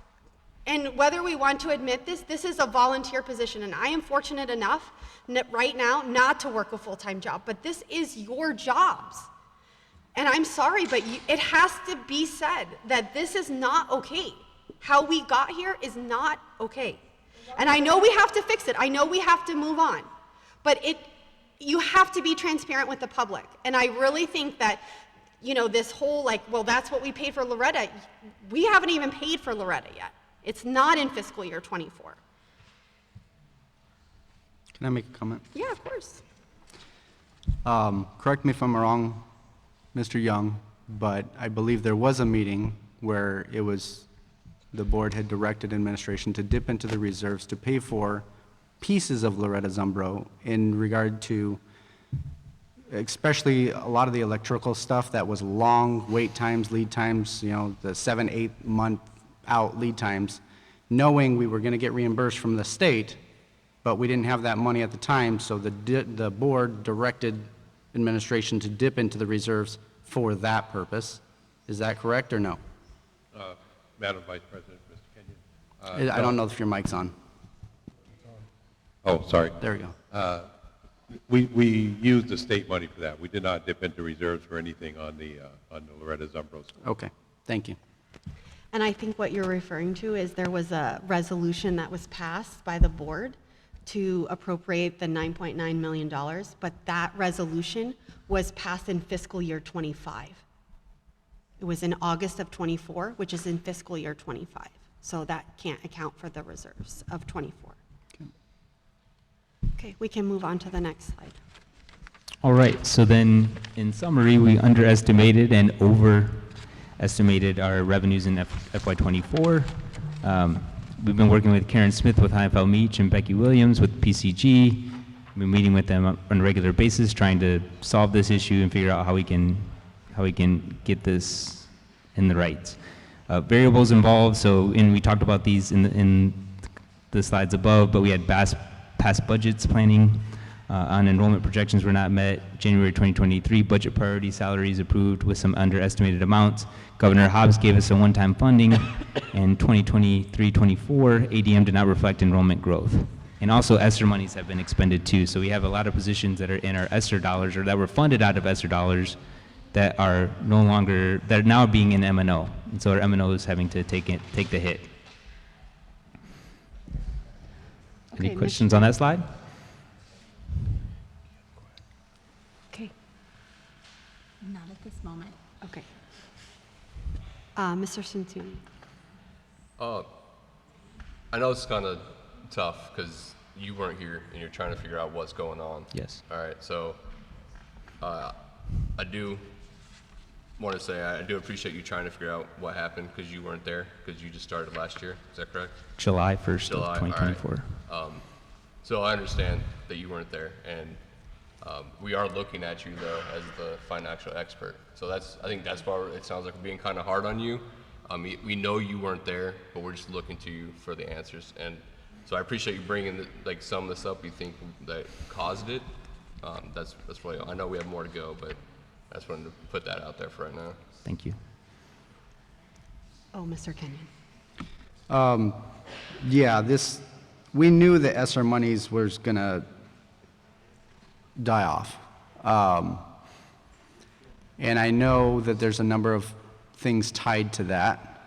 And whether we want to admit this, this is a volunteer position, and I am fortunate enough right now not to work a full-time job, but this is your jobs. And I'm sorry, but it has to be said that this is not okay. How we got here is not okay. And I know we have to fix it. I know we have to move on. But you have to be transparent with the public. And I really think that, this whole well, that's what we paid for Loretta. We haven't even paid for Loretta yet. It's not in fiscal year 24. Can I make a comment? Yeah, of course. Correct me if I'm wrong, Mr. Young, but I believe there was a meeting where the board had directed administration to dip into the reserves to pay for pieces of Loretta Zumbro in regard to especially a lot of the electrical stuff that was long wait times, lead times, the 7-8 month out lead times, knowing we were going to get reimbursed from the state, but we didn't have that money at the time, so the board directed administration to dip into the reserves for that purpose. Is that correct or no? Madam Vice President, Mr. Kenyon. I don't know if your mic's on. Oh, sorry. There we go. We used the state money for that. We did not dip into reserves for anything on the Loretta Zumbro school. Okay, thank you. And I think what you're referring to is there was a resolution that was passed by the board to appropriate the $9.9 million, but that resolution was passed in fiscal year 25. It was in August of 24, which is in fiscal year 25. So that can't account for the reserves of 24. Okay, we can move on to the next slide. All right, so then in summary, we underestimated and overestimated our revenues in FY24. We've been working with Karen Smith with IFL Meach and Becky Williams with PCG. We've been meeting with them on a regular basis, trying to solve this issue and figure out how we can get this in the right. Variables involved, and we talked about these in the slides above, but we had past budgets planning on enrollment projections were not met. January 2023 budget priority salaries approved with some underestimated amounts. Governor Hobbs gave us a one-time funding, and 2023-24 ADM did not reflect enrollment growth. And also ESSER monies have been expended too. So we have a lot of positions that are in our ESSER dollars or that were funded out of ESSER dollars that are now being in M&O. And so our M&O is having to take the hit. Any Okay, questions on that slide? Okay, Not at this moment. okay. Mr. Centuni. I know it's kind of tough because you weren't here and you're trying to figure out what's going on. Yes. All right, so I do want to say I do appreciate you trying to figure out what happened because you weren't there because you just started last year. Is that correct? July 1st July, of 2024. all right. So I understand that you weren't there, and we are looking at you though as the financial expert. So I think that's why it sounds like we're being kind of hard on you. We know you weren't there, but we're just looking to you for the answers. And so I appreciate you bringing some of this up. You think that caused it? That's really. I know we have more to go, but I just wanted to put that out there for right now. Thank you. Oh, Mr. Kenyon. Yeah, we knew the ESSER monies was gonna die off. And I know that there's a number of things tied to that.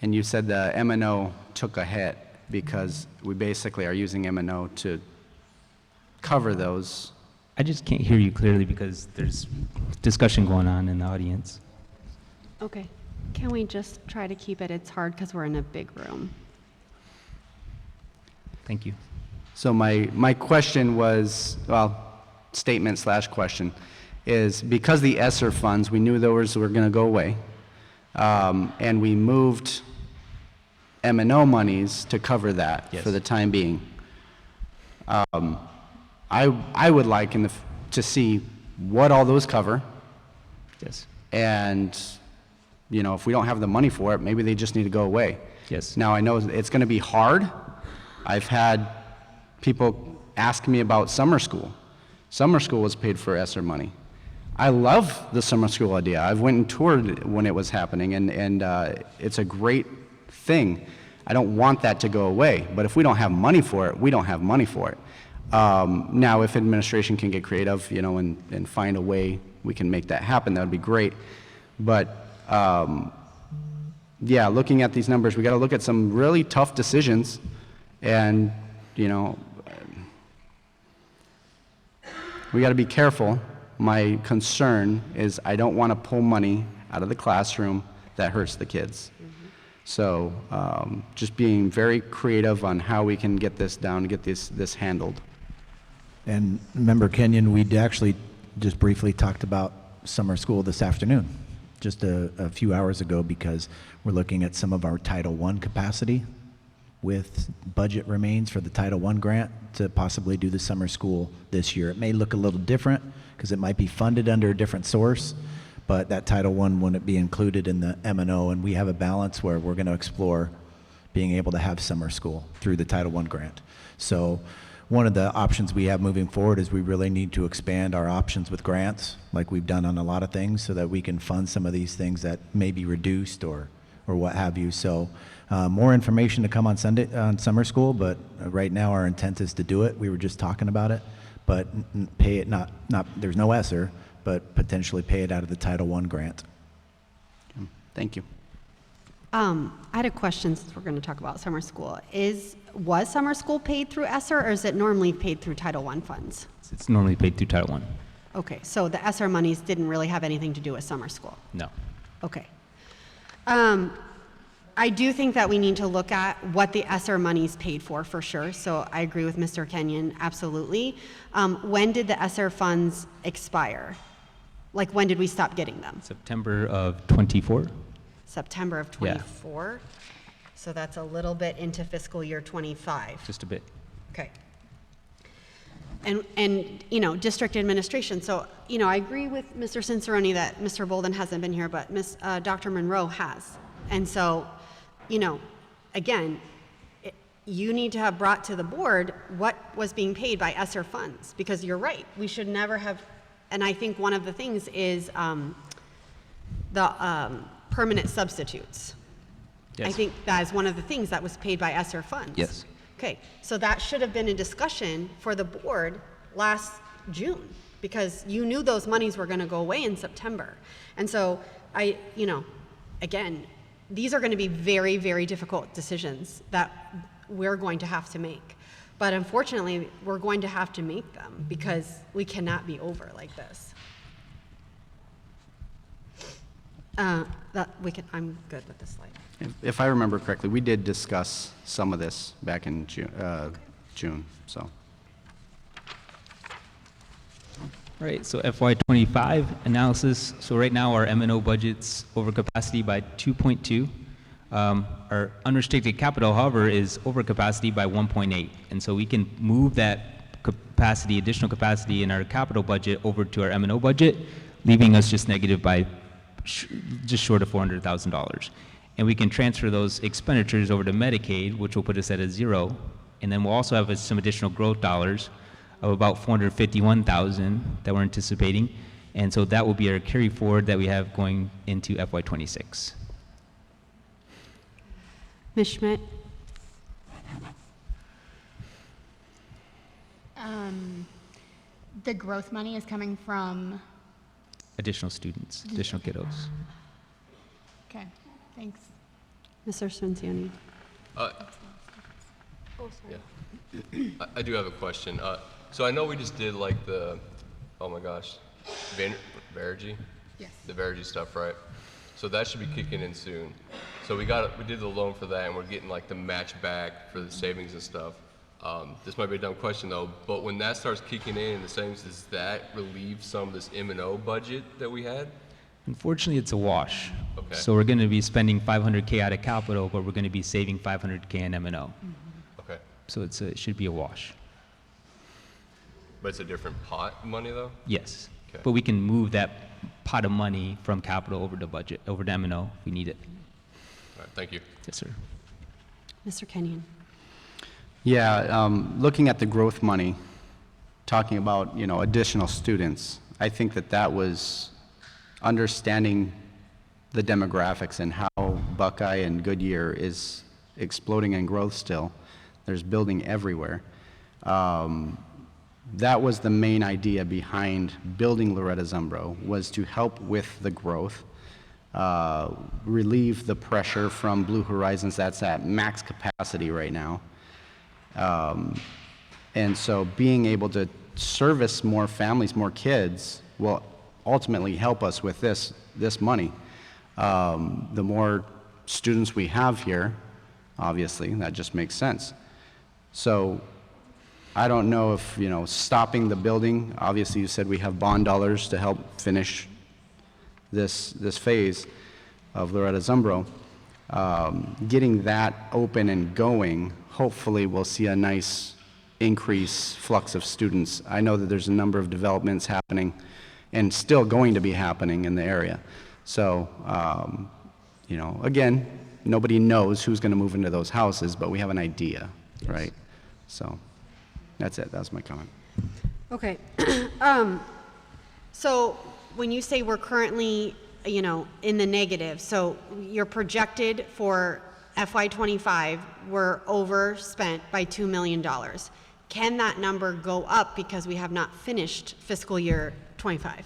And you said the M&O took a hit. because we basically are using M&O to cover those. I just can't hear you clearly because there's discussion going on in the audience. Okay. Can we just try to keep it? It's hard because we're in a big room. Thank you. So my question was, well, statement/question, is because the ESSER funds, we knew those were going to go away, and we moved M&O monies to cover that Yes. for the time being. I would like to see what all those cover, Yes. and, you know, if we don't have the money for it, maybe they just need to go away. Yes. Now, I know it's going to be hard. I've had people ask me about summer school. Summer school was paid for ESSER money. I love the summer school idea. I've went and toured when it was happening, and it's a great thing. I don't want that to go away, but if we don't have money for it, we don't have money for it. Now, if administration can get creative, you know, and find a way we can make that happen, that would be great. But yeah, looking at these numbers, we got to look at some really tough decisions, and you know, we got to be careful. My concern is I don't want to pull money out of the classroom that hurts the kids. So just being very creative on how we can get this down, get this handled. And Member Kenyon, we'd actually just briefly talked about summer school this afternoon, just a few hours ago, because we're looking at some of our Title I capacity with budget remains for the Title I grant to possibly do the summer school this year. It may look a little different because it might be funded under a different source, but that Title I wouldn't be included in the M&O, and we have a balance where we're going to explore being able to have summer school through the Title I grant. So one of the options we have moving forward is we really need to expand our options with grants, like we've done on a lot of things, so that we can fund some of these things that may be reduced or what have you. So more information to come on Sunday on summer school, but right now our intent is to do it. We were just talking about it, but pay it not there's no ESSER, but potentially pay it out of the Title I grant. Thank you. I had a question since we're going to talk about summer school. Was summer school paid through ESSER, or is it normally paid through Title I funds? It's normally paid through Title I. Okay, so the ESSER monies didn't really have anything to do with summer school. No. Okay. I do think that we need to look at what the ESSER money's paid for sure. So I agree with Mr. Kenyon, absolutely. When did the ESSER funds expire? Like, when did we stop getting them? September of 24. September of Yeah. 24? So that's a little bit into fiscal year 25. Just a bit. Okay. And you know, district administration. So, you know, I agree with Mr. Cicerone that Mr. Bolden hasn't been here, but Dr. Monroe has. And so, you know, again, you need to have brought to the board what was being paid by ESSER funds, because you're right, we should never have, and I think one of the things is the permanent substitutes. Yes. I think that is one of the things that was paid by ESSER funds. Yes. Okay, so that should have been a discussion for the board last June, because you knew those monies were going to go away in September. And so you know, again, these are going to be very, very difficult decisions that we're going to have to make. But unfortunately, we're going to have to make them because we cannot be over like this. I'm good with this slide. If I remember correctly, we did discuss some of this back in June, so. Right, so FY25 analysis. So right now our M&O budget's over capacity by 2.2. Our unrestricted capital, however, is over capacity by 1.8. And so we can move that capacity, additional capacity in our capital budget over to our M&O budget, leaving us just negative by just short of $400,000. And we can transfer those expenditures over to Medicaid, which will put us at a zero. And then we'll also have some additional growth dollars of about $451,000 that we're anticipating. And so that will be our carry forward that we have going into FY26. Ms. Schmidt? The growth money is coming from, Additional students, additional kiddos. okay, thanks. Mr. Cincioni? Oh, sorry. Yeah. I do have a question. So I know we just did like the, oh my gosh, Verigy? Yes. The Verigy stuff, right? So that should be kicking in soon. So we did the loan for that, and we're getting like the match back for the savings and stuff. This might be a dumb question though, but when that starts kicking in the savings, does that relieve some of this M&O budget that we had? Unfortunately, it's a wash. Okay. So we're going to be spending 500K out of capital, but we're going to be saving 500K in M&O. Okay. So it should be a wash. But it's a different pot of money though? Yes. Okay. But we can move that pot of money from capital over to budget, over to M&O if we need it. All right, thank you. Yes, sir. Mr. Kenyon. Yeah, looking at the growth money, talking about, additional students, I think that was understanding the demographics and how Buckeye and Goodyear is exploding in growth still. There's building everywhere. That was the main idea behind building Loretta Zumbro, was to help with the growth, relieve the pressure from Blue Horizons that's at max capacity right now. And so being able to service more families, more kids, will ultimately help us with this money. The more students we have here, obviously, that just makes sense. So I don't know if, stopping the building, obviously you said we have bond dollars to help finish this phase of Loretta Zumbro. Getting that open and going, hopefully we'll see a nice increase flux of students. I know that there's a number of developments happening and still going to be happening in the area. So, again, nobody knows who's going to move into those houses, but we have an idea, right? So that's it. That's my comment. Okay. So when you say we're currently, in the negative, so you're projected for FY25, we're overspent by $2 million. Can that number go up because we have not finished fiscal year 25?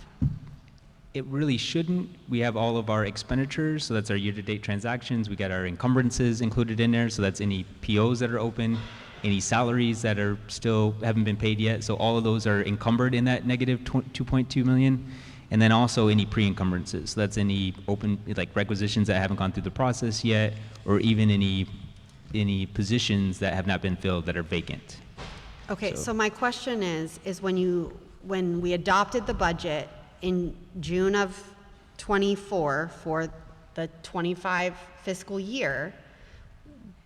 It really shouldn't. We have all of our expenditures, so that's our year-to-date transactions. We got our encumbrances included in there, so that's any POs that are open, any salaries that are still haven't been paid yet. So all of those are encumbered in that negative 2.2 million. And then also any pre-encumbrances. So that's any open, like requisitions that haven't gone through the process yet, or even any positions that have not been filled that are vacant. Okay, so my question is when we adopted the budget in June of 24 for the 25 fiscal year,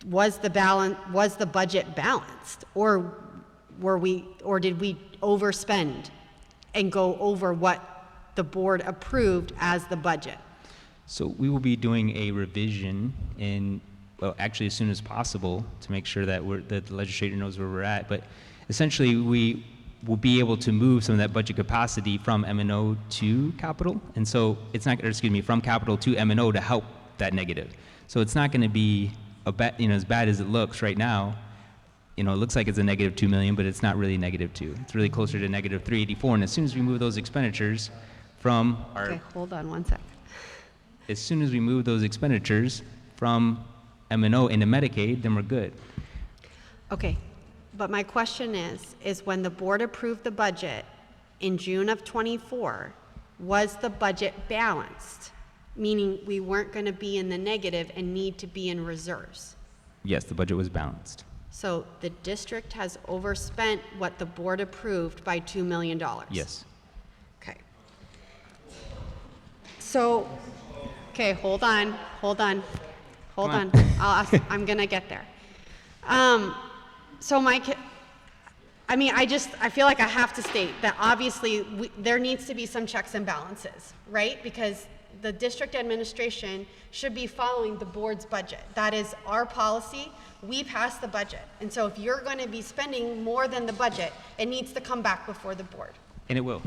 was the budget balanced, or did we overspend and go over what the board approved as the budget? So we will be doing a revision actually as soon as possible to make sure that the legislature knows where we're at. But essentially, we will be able to move some of that budget capacity from M&O to capital. And so it's not, from capital to M&O to help that negative. So it's not going to be as bad as it looks right now. It looks like it's a negative 2 million, but it's not really negative 2. It's really closer to negative 384. And as soon as we move those expenditures from our... Okay, hold on one sec. As soon as we move those expenditures from M&O into Medicaid, then we're good. Okay, but my question is when the board approved the budget in June of 24, was the budget balanced? Meaning we weren't going to be in the negative and need to be in reserves? Yes, the budget was balanced. So the district has overspent what the board approved by $2 million? Yes. Okay. So, okay, hold on. I'll ask, I'm gonna get there. I feel like I have to state that obviously there needs to be some checks and balances, right? Because the district administration should be following the board's budget. That is our policy. We pass the budget. And so if you're going to be spending more than the budget, it needs to come back before the board. And it will.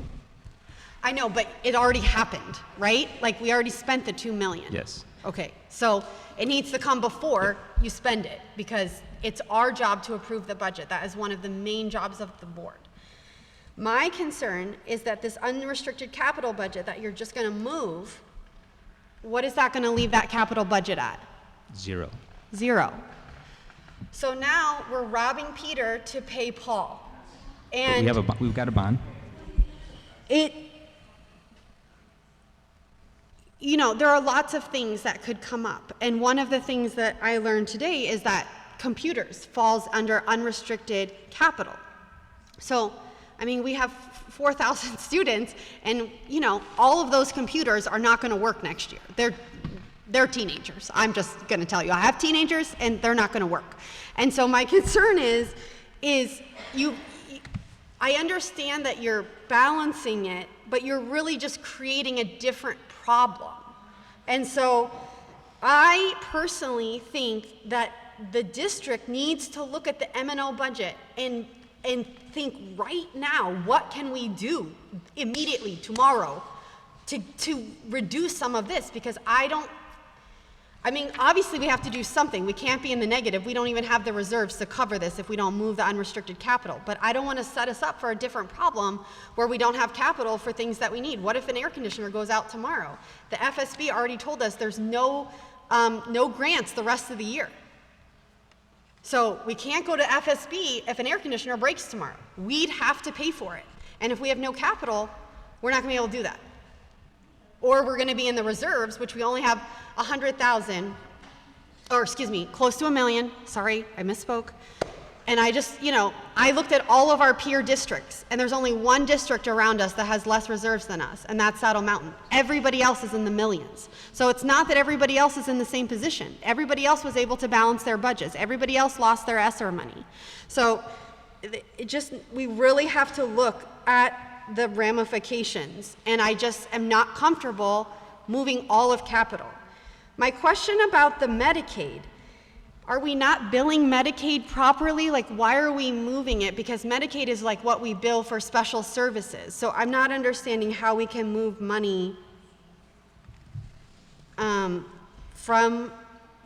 I know, but it already happened, right? Like we already spent the 2 million. Yes. Okay, so it needs to come before you spend it because it's our job to approve the budget. That is one of the main jobs of the board. My concern is that this unrestricted capital budget that you're just going to move, what is that going to leave that capital budget at? Zero. Zero. So now we're robbing Peter to pay Paul. And We've got a bond. There are lots of things that could come up. And one of the things that I learned today is that computers falls under unrestricted capital. So, we have 4,000 students, and, all of those computers are not going to work next year. They're teenagers. I'm just going to tell you. I have teenagers, and they're not going to work. And so my concern is I understand that you're balancing it, but you're really just creating a different problem. And so I personally think that the district needs to look at the M&O budget and think right now, what can we do immediately tomorrow to reduce some of this? Because obviously we have to do something. We can't be in the negative. We don't even have the reserves to cover this if we don't move the unrestricted capital. But I don't want to set us up for a different problem where we don't have capital for things that we need. What if an air conditioner goes out tomorrow? The FSB already told us there's no grants the rest of the year. So we can't go to FSB if an air conditioner breaks tomorrow. We'd have to pay for it. And if we have no capital, we're not going to be able to do that. Or we're going to be in the reserves, which we only have 100,000, or excuse me, close to $1 million. Sorry, I misspoke. And I looked at all of our peer districts, and there's only one district around us that has less reserves than us, and that's Saddle Mountain. Everybody else is in the millions. So it's not that everybody else is in the same position. Everybody else was able to balance their budgets. Everybody else lost their ESSER money. So we really have to look at the ramifications, and I just am not comfortable moving all of capital. My question about the Medicaid, are we not billing Medicaid properly? Like, why are we moving it? Because Medicaid is like what we bill for special services. So I'm not understanding how we can move money from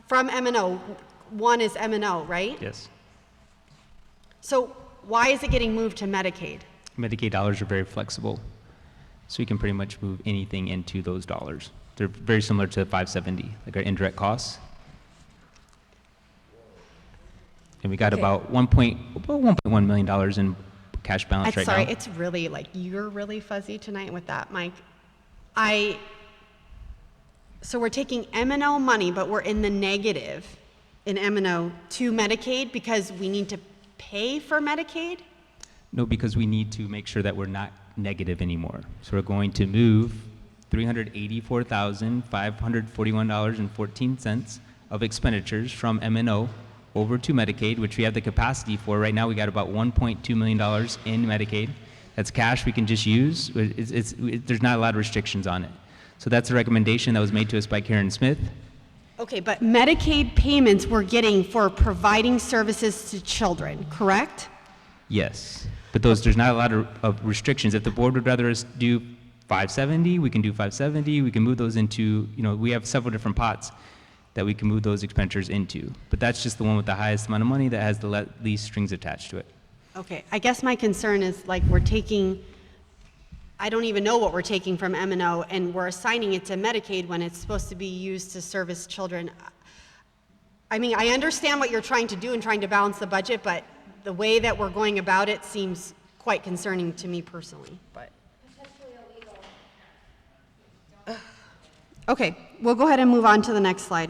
M&O. One is M&O, right? Yes. So why is it getting moved to Medicaid? Medicaid dollars are very flexible, so you can pretty much move anything into those dollars. They're very similar to 570, like our indirect costs. And we got about $1.1 million in cash balance right now. Sorry, it's really you're really fuzzy tonight with that, Mike. So we're taking M&O money, but we're in the negative in M&O to Medicaid because we need to pay for Medicaid? No, because we need to make sure that we're not negative anymore. So we're going to move $384,541.14 of expenditures from M&O over to Medicaid, which we have the capacity for. Right now, we got about $1.2 million in Medicaid. That's cash we can just use. There's not a lot of restrictions on it. So that's a recommendation that was made to us by Karen Smith. Okay, but Medicaid payments we're getting for providing services to children, correct? Yes, but there's not a lot of restrictions. If the board would rather us do 570, we can do 570. We can move those into, we have several different pots that we can move those expenditures into. But that's just the one with the highest amount of money that has the least strings attached to it. Okay, I guess my concern is we're taking, I don't even know what we're taking from M&O, and we're assigning it to Medicaid when it's supposed to be used to service children. I understand what you're trying to do and trying to balance the budget, but the way that we're going about it seems quite concerning to me personally. But okay, we'll go ahead and move on to the next slide.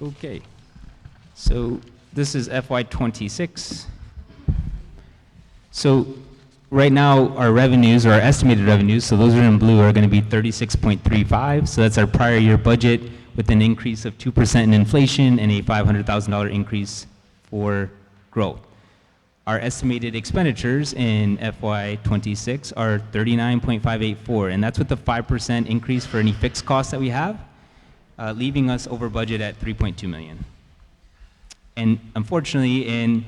Okay, so this is FY26. So right now, our revenues, or our estimated revenues, so those are in blue, are going to be 36.35. So that's our prior year budget with an increase of 2% in inflation and a $500,000 increase for growth. Our estimated expenditures in FY26 are 39.584, and that's with the 5% increase for any fixed costs that we have, leaving us over budget at 3.2 million. And unfortunately, in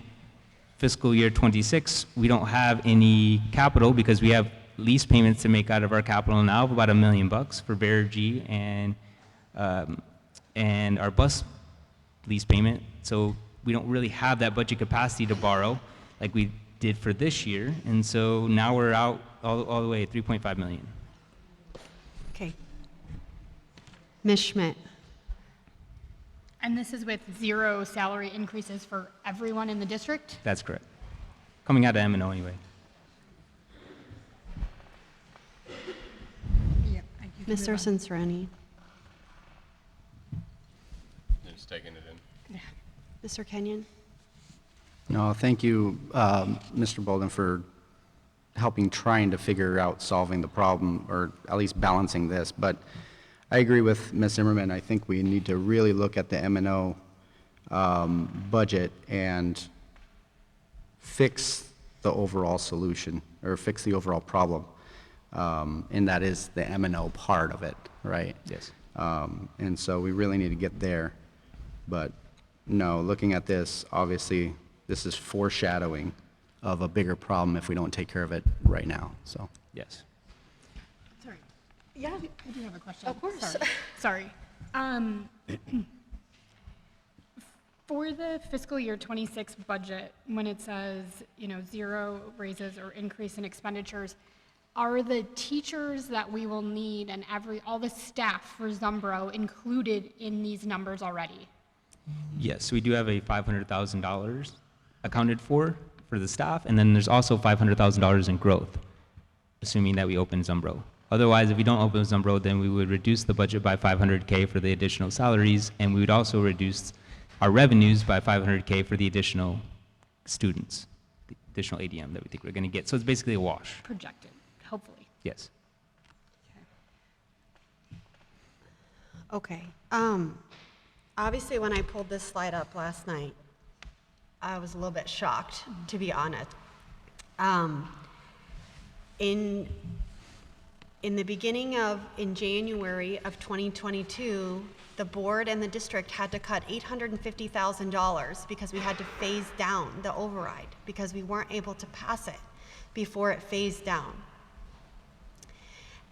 fiscal year 26, we don't have any capital because we have lease payments to make out of our capital now of about $1 million for Bear G and our bus lease payment. So we don't really have that budget capacity to borrow like we did for this year. And so now we're out all the way at 3.5 million. Okay. Ms. Schmidt. And this is with 0 salary increases for everyone in the district? That's correct. Coming out of M&O anyway. Mr. Cincinnati. Just taking it in. Mr. Kenyon. No, thank you, Mr. Bolden, for helping trying to figure out solving the problem, or at least balancing this. But I agree with Ms. Zimmerman. I think we need to really look at the M&O budget and fix the overall solution, or fix the overall problem. And that is the M&O part of it, right? Yes. And so we really need to get there. But no, looking at this, obviously, this is foreshadowing of a bigger problem if we don't take care of it right now, so. Yes. Sorry. Yeah. I do have a question. Of course. Sorry. For the fiscal year 26 budget, when it says, 0 raises or increase in expenditures, are the teachers that we will need and all the staff for Zumbro included in these numbers already? Yes, we do have a $500,000 accounted for the staff, and then there's also $500,000 in growth, assuming that we open Zumbro. Otherwise, if we don't open Zumbro, then we would reduce the budget by $500K for the additional salaries, and we would also reduce our revenues by $500K for the additional students, the additional ADM that we think we're going to get. So it's basically a wash. Projected, hopefully. Yes. Okay. Obviously, when I pulled this slide up last night, I was a little bit shocked, to be honest. In January of 2022, the board and the district had to cut $850,000 because we had to phase down the override because we weren't able to pass it before it phased down.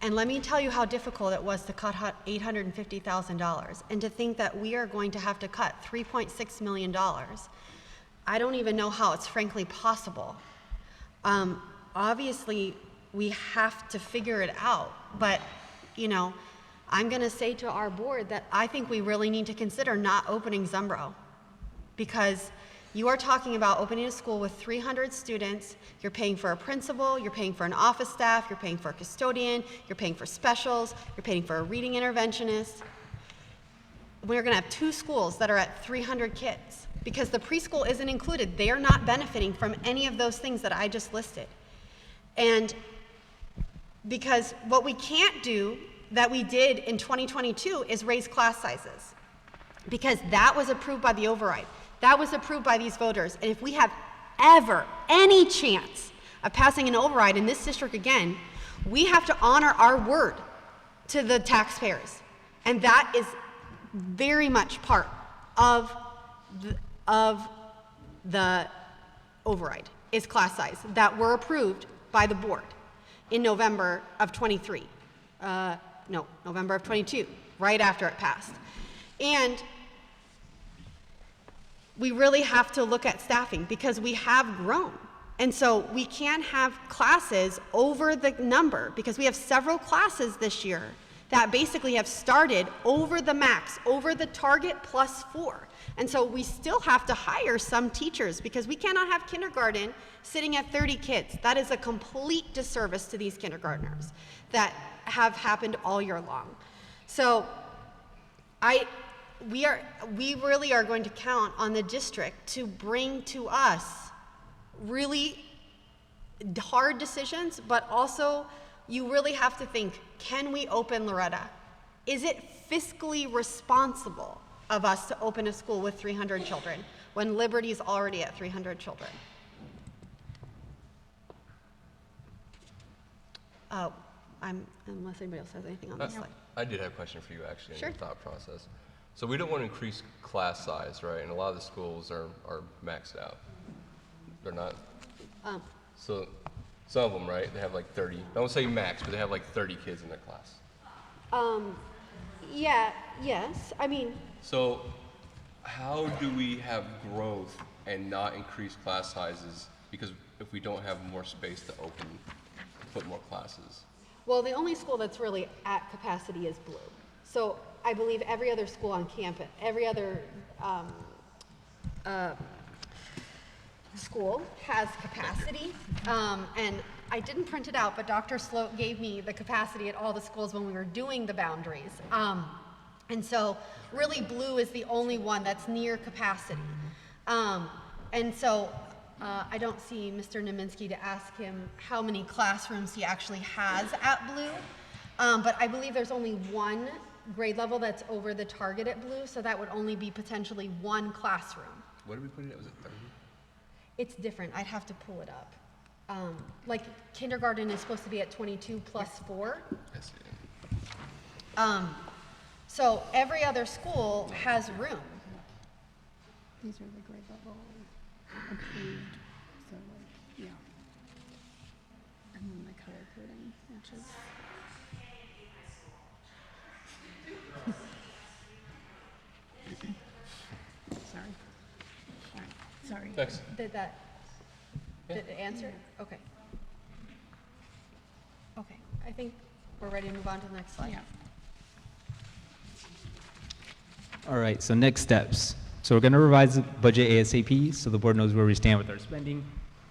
And let me tell you how difficult it was to cut $850,000 and to think that we are going to have to cut $3.6 million. I don't even know how it's frankly possible. Obviously, we have to figure it out, but I'm gonna say to our board that I think we really need to consider not opening Zumbro, because you are talking about opening a school with 300 students, you're paying for a principal, you're paying for an office staff, you're paying for a custodian, you're paying for specials, you're paying for a reading interventionist. We're gonna have 2 schools that are at 300 kids, because the preschool isn't included. They are not benefiting from any of those things that I just listed. And because what we can't do that we did in 2022 is raise class sizes, because that was approved by the override. That was approved by these voters. And if we have ever any chance of passing an override in this district again, we have to honor our word to the taxpayers. And that is very much part of the override, is class size that were approved by the board in November of 23. No, November of 22, right after it passed. And we really have to look at staffing because we have grown. And so we can't have classes over the number, because we have several classes this year that basically have started over the max, over the target +4. And so we still have to hire some teachers, because we cannot have kindergarten sitting at 30 kids. That is a complete disservice to these kindergartners that have happened all year long. So we really are going to count on the district to bring to us really hard decisions, but also you really have to think, can we open Loretta? Is it fiscally responsible of us to open a school with 300 children when Liberty's already at 300 children? Unless anybody else has anything on this slide. I did have a question for you, actually, Sure. in your thought process. So we don't want to increase class size, right? And a lot of the schools are maxed out. They're not. So some of them, right, they have like 30, I won't say max, but they have like 30 kids in their class. Yes, I mean. So how do we have growth and not increase class sizes? Because if we don't have more space to put more classes. Well, the only school that's really at capacity is Blue. So I believe every other school on campus, every other school has capacity, and I didn't print it out, but Dr. Sloat gave me the capacity at all the schools when we were doing the boundaries. And so really Blue is the only one that's near capacity. And so I don't see Mr. Naminsky to ask him how many classrooms he actually has at Blue, but I believe there's only one grade level that's over the target at Blue, so that would only be potentially one classroom. What did we put it at? Was it 30? It's different. I'd have to pull it up. Like kindergarten is supposed to be at 22 plus 4. Yes, So every other school has room. These are the grade level approved, so like, yeah. And then the color coding matches. Sorry. All right, sorry. Thanks. Did it answer? Okay. Okay, I think we're ready to move on to the next slide. Yeah. All right, so next steps. So we're going to revise the budget ASAP so the board knows where we stand with our spending.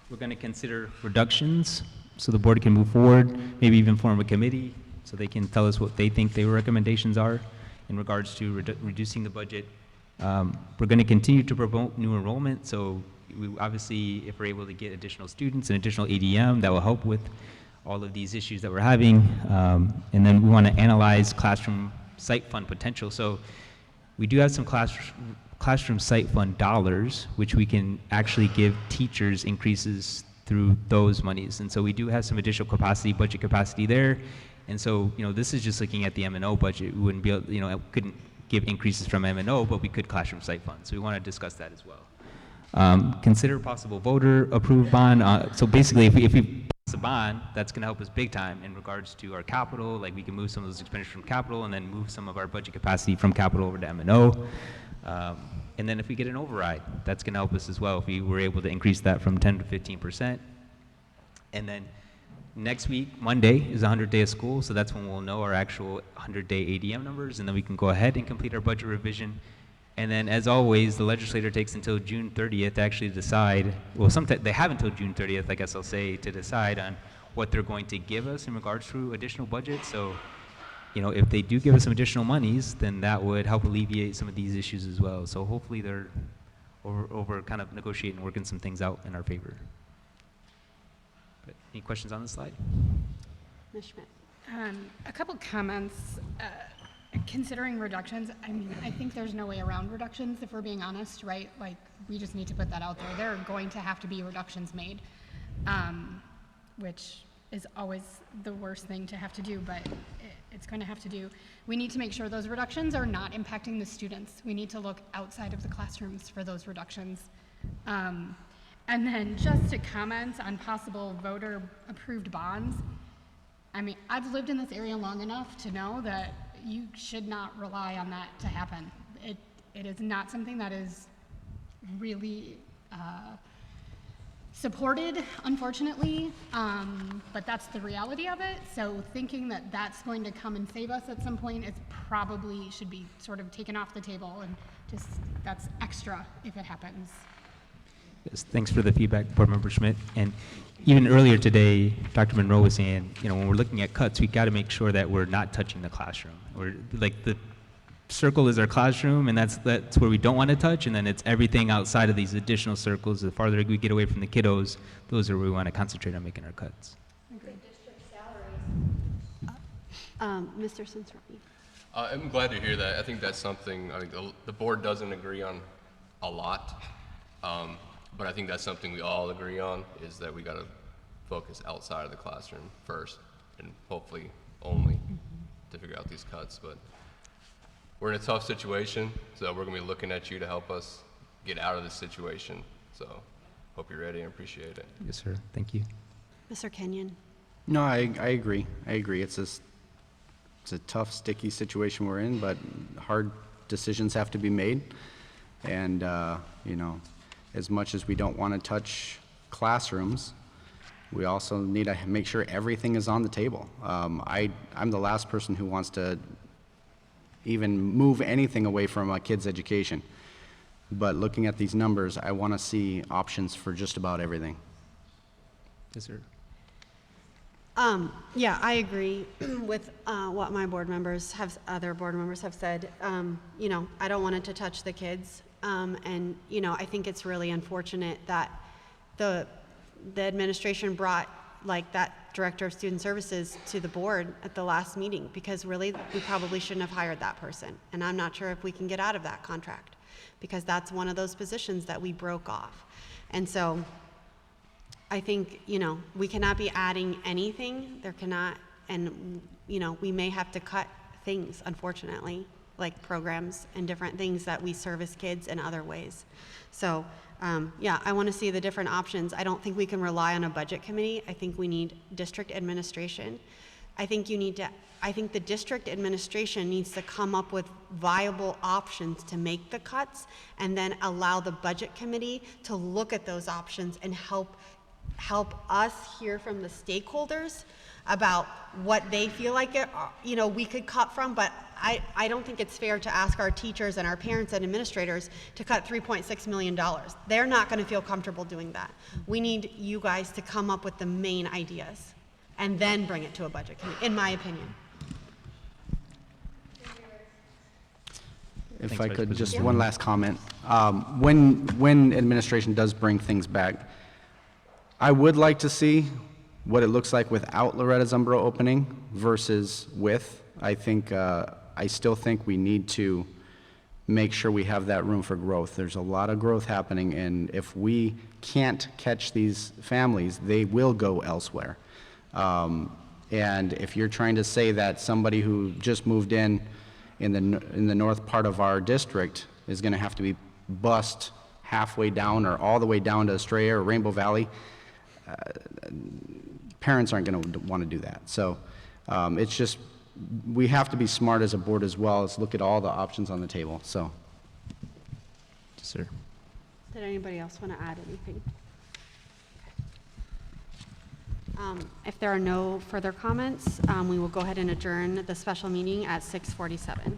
We're going to consider reductions so the board can move forward, maybe even form a committee so they can tell us what they think their recommendations are in regards to reducing the budget. We're going to continue to promote new enrollment, so we obviously, if we're able to get additional students and additional ADM, that will help with all of these issues that we're having. And then we want to analyze classroom site fund potential. So we do have some classroom site fund dollars, which we can actually give teachers increases through those monies. And so we do have some additional capacity, budget capacity there. And so, you know, this is just looking at the M&O budget. We wouldn't be able, you know, couldn't give increases from M&O, but we could classroom site funds. So we want to discuss that as well. Consider possible voter approved bond. So basically, if we pass a bond, that's going to help us big time in regards to our capital. Like we can move some of those expenditures from capital and then move some of our budget capacity from capital over to M&O. And then if we get an override, that's going to help us as well if we were able to increase that from 10 to 15%. And then next week, Monday, is 100th day of school, so that's when we'll know our actual 100-day ADM numbers, and then we can go ahead and complete our budget revision. And then, as always, the legislature takes until June 30th to actually decide, well, sometimes they have until June 30th, I guess I'll say, to decide on what they're going to give us in regards to additional budget. So, you know, if they do give us some additional monies, then that would help alleviate some of these issues as well. So hopefully they're over kind of negotiating and working some things out in our favor. But any questions on this slide? Ms. Schmidt. A couple comments. Considering reductions, I mean, I think there's no way around reductions if we're being honest, right? Like, we just need to put that out there. There are going to have to be reductions made, which is always the worst thing to have to do, but it's going to have to do. We need to make sure those reductions are not impacting the students. We need to look outside of the classrooms for those reductions. And then just to comment on possible voter-approved bonds, I mean, I've lived in this area long enough to know that you should not rely on that to happen. It is not something that is really supported, unfortunately, but that's the reality of it. So thinking that that's going to come and save us at some point is probably should be sort of taken off the table, and just that's extra if it happens. Yes, thanks for the feedback, Board Member Schmidt. And even earlier today, Dr. Monroe was saying, you know, when we're looking at cuts, we got to make sure that we're not touching the classroom. We're like the circle is our classroom, and that's where we don't want to touch, and then it's everything outside of these additional circles. The farther we get away from the kiddos, those are where we want to concentrate on making our cuts. Mr. Sensorni. I'm glad to hear that. I think that's something, I think the board doesn't agree on a lot, but I think that's something we all agree on, is that we got to focus outside of the classroom first, and hopefully only to figure out these cuts. But we're in a tough situation, so we're going to be looking at you to help us get out of this situation. So hope you're ready and appreciate it. Yes, sir. Thank you. Mr. Kenyon. No, I agree. I agree. It's a tough, sticky situation we're in, but hard decisions have to be made. And, you know, as much as we don't want to touch classrooms, we also need to make sure everything is on the table. I'm the last person who wants to even move anything away from a kid's education. But looking at these numbers, I want to see options for just about everything. Yes, sir. Yeah, I agree with what my other board members have said. You know, I don't want it to touch the kids. And, you know, I think it's really unfortunate that the administration brought like that director of student services to the board at the last meeting, because really we probably shouldn't have hired that person. And I'm not sure if we can get out of that contract, because that's one of those positions that we broke off. And so I think, you know, we cannot be adding anything. There cannot, and, you know, we may have to cut things, unfortunately, like programs and different things that we service kids in other ways. So, yeah, I want to see the different options. I don't think we can rely on a budget committee. I think we need district administration. I think the district administration needs to come up with viable options to make the cuts, and then allow the budget committee to look at those options and help us hear from the stakeholders about what they feel like you know, we could cut from. But I don't think it's fair to ask our teachers and our parents and administrators to cut $3.6 million. They're not going to feel comfortable doing that. We need you guys to come up with the main ideas and then bring it to a budget committee, in my opinion. If Thanks, I Vice could, just President. one last comment. When administration does bring things back, I would like to see what it looks like without Loretta Zumbro opening versus with. I still think we need to make sure we have that room for growth. There's a lot of growth happening, and if we can't catch these families, they will go elsewhere. And if you're trying to say that somebody who just moved in the north part of our district is going to have to be bused halfway down or all the way down to Estrella or Rainbow Valley, parents aren't going to want to do that. So it's just, we have to be smart as a board as well as look at all the options on the table. So, Yes, sir. Did anybody else want to add anything? If there are no further comments, we will go ahead and adjourn the special meeting at 6:47.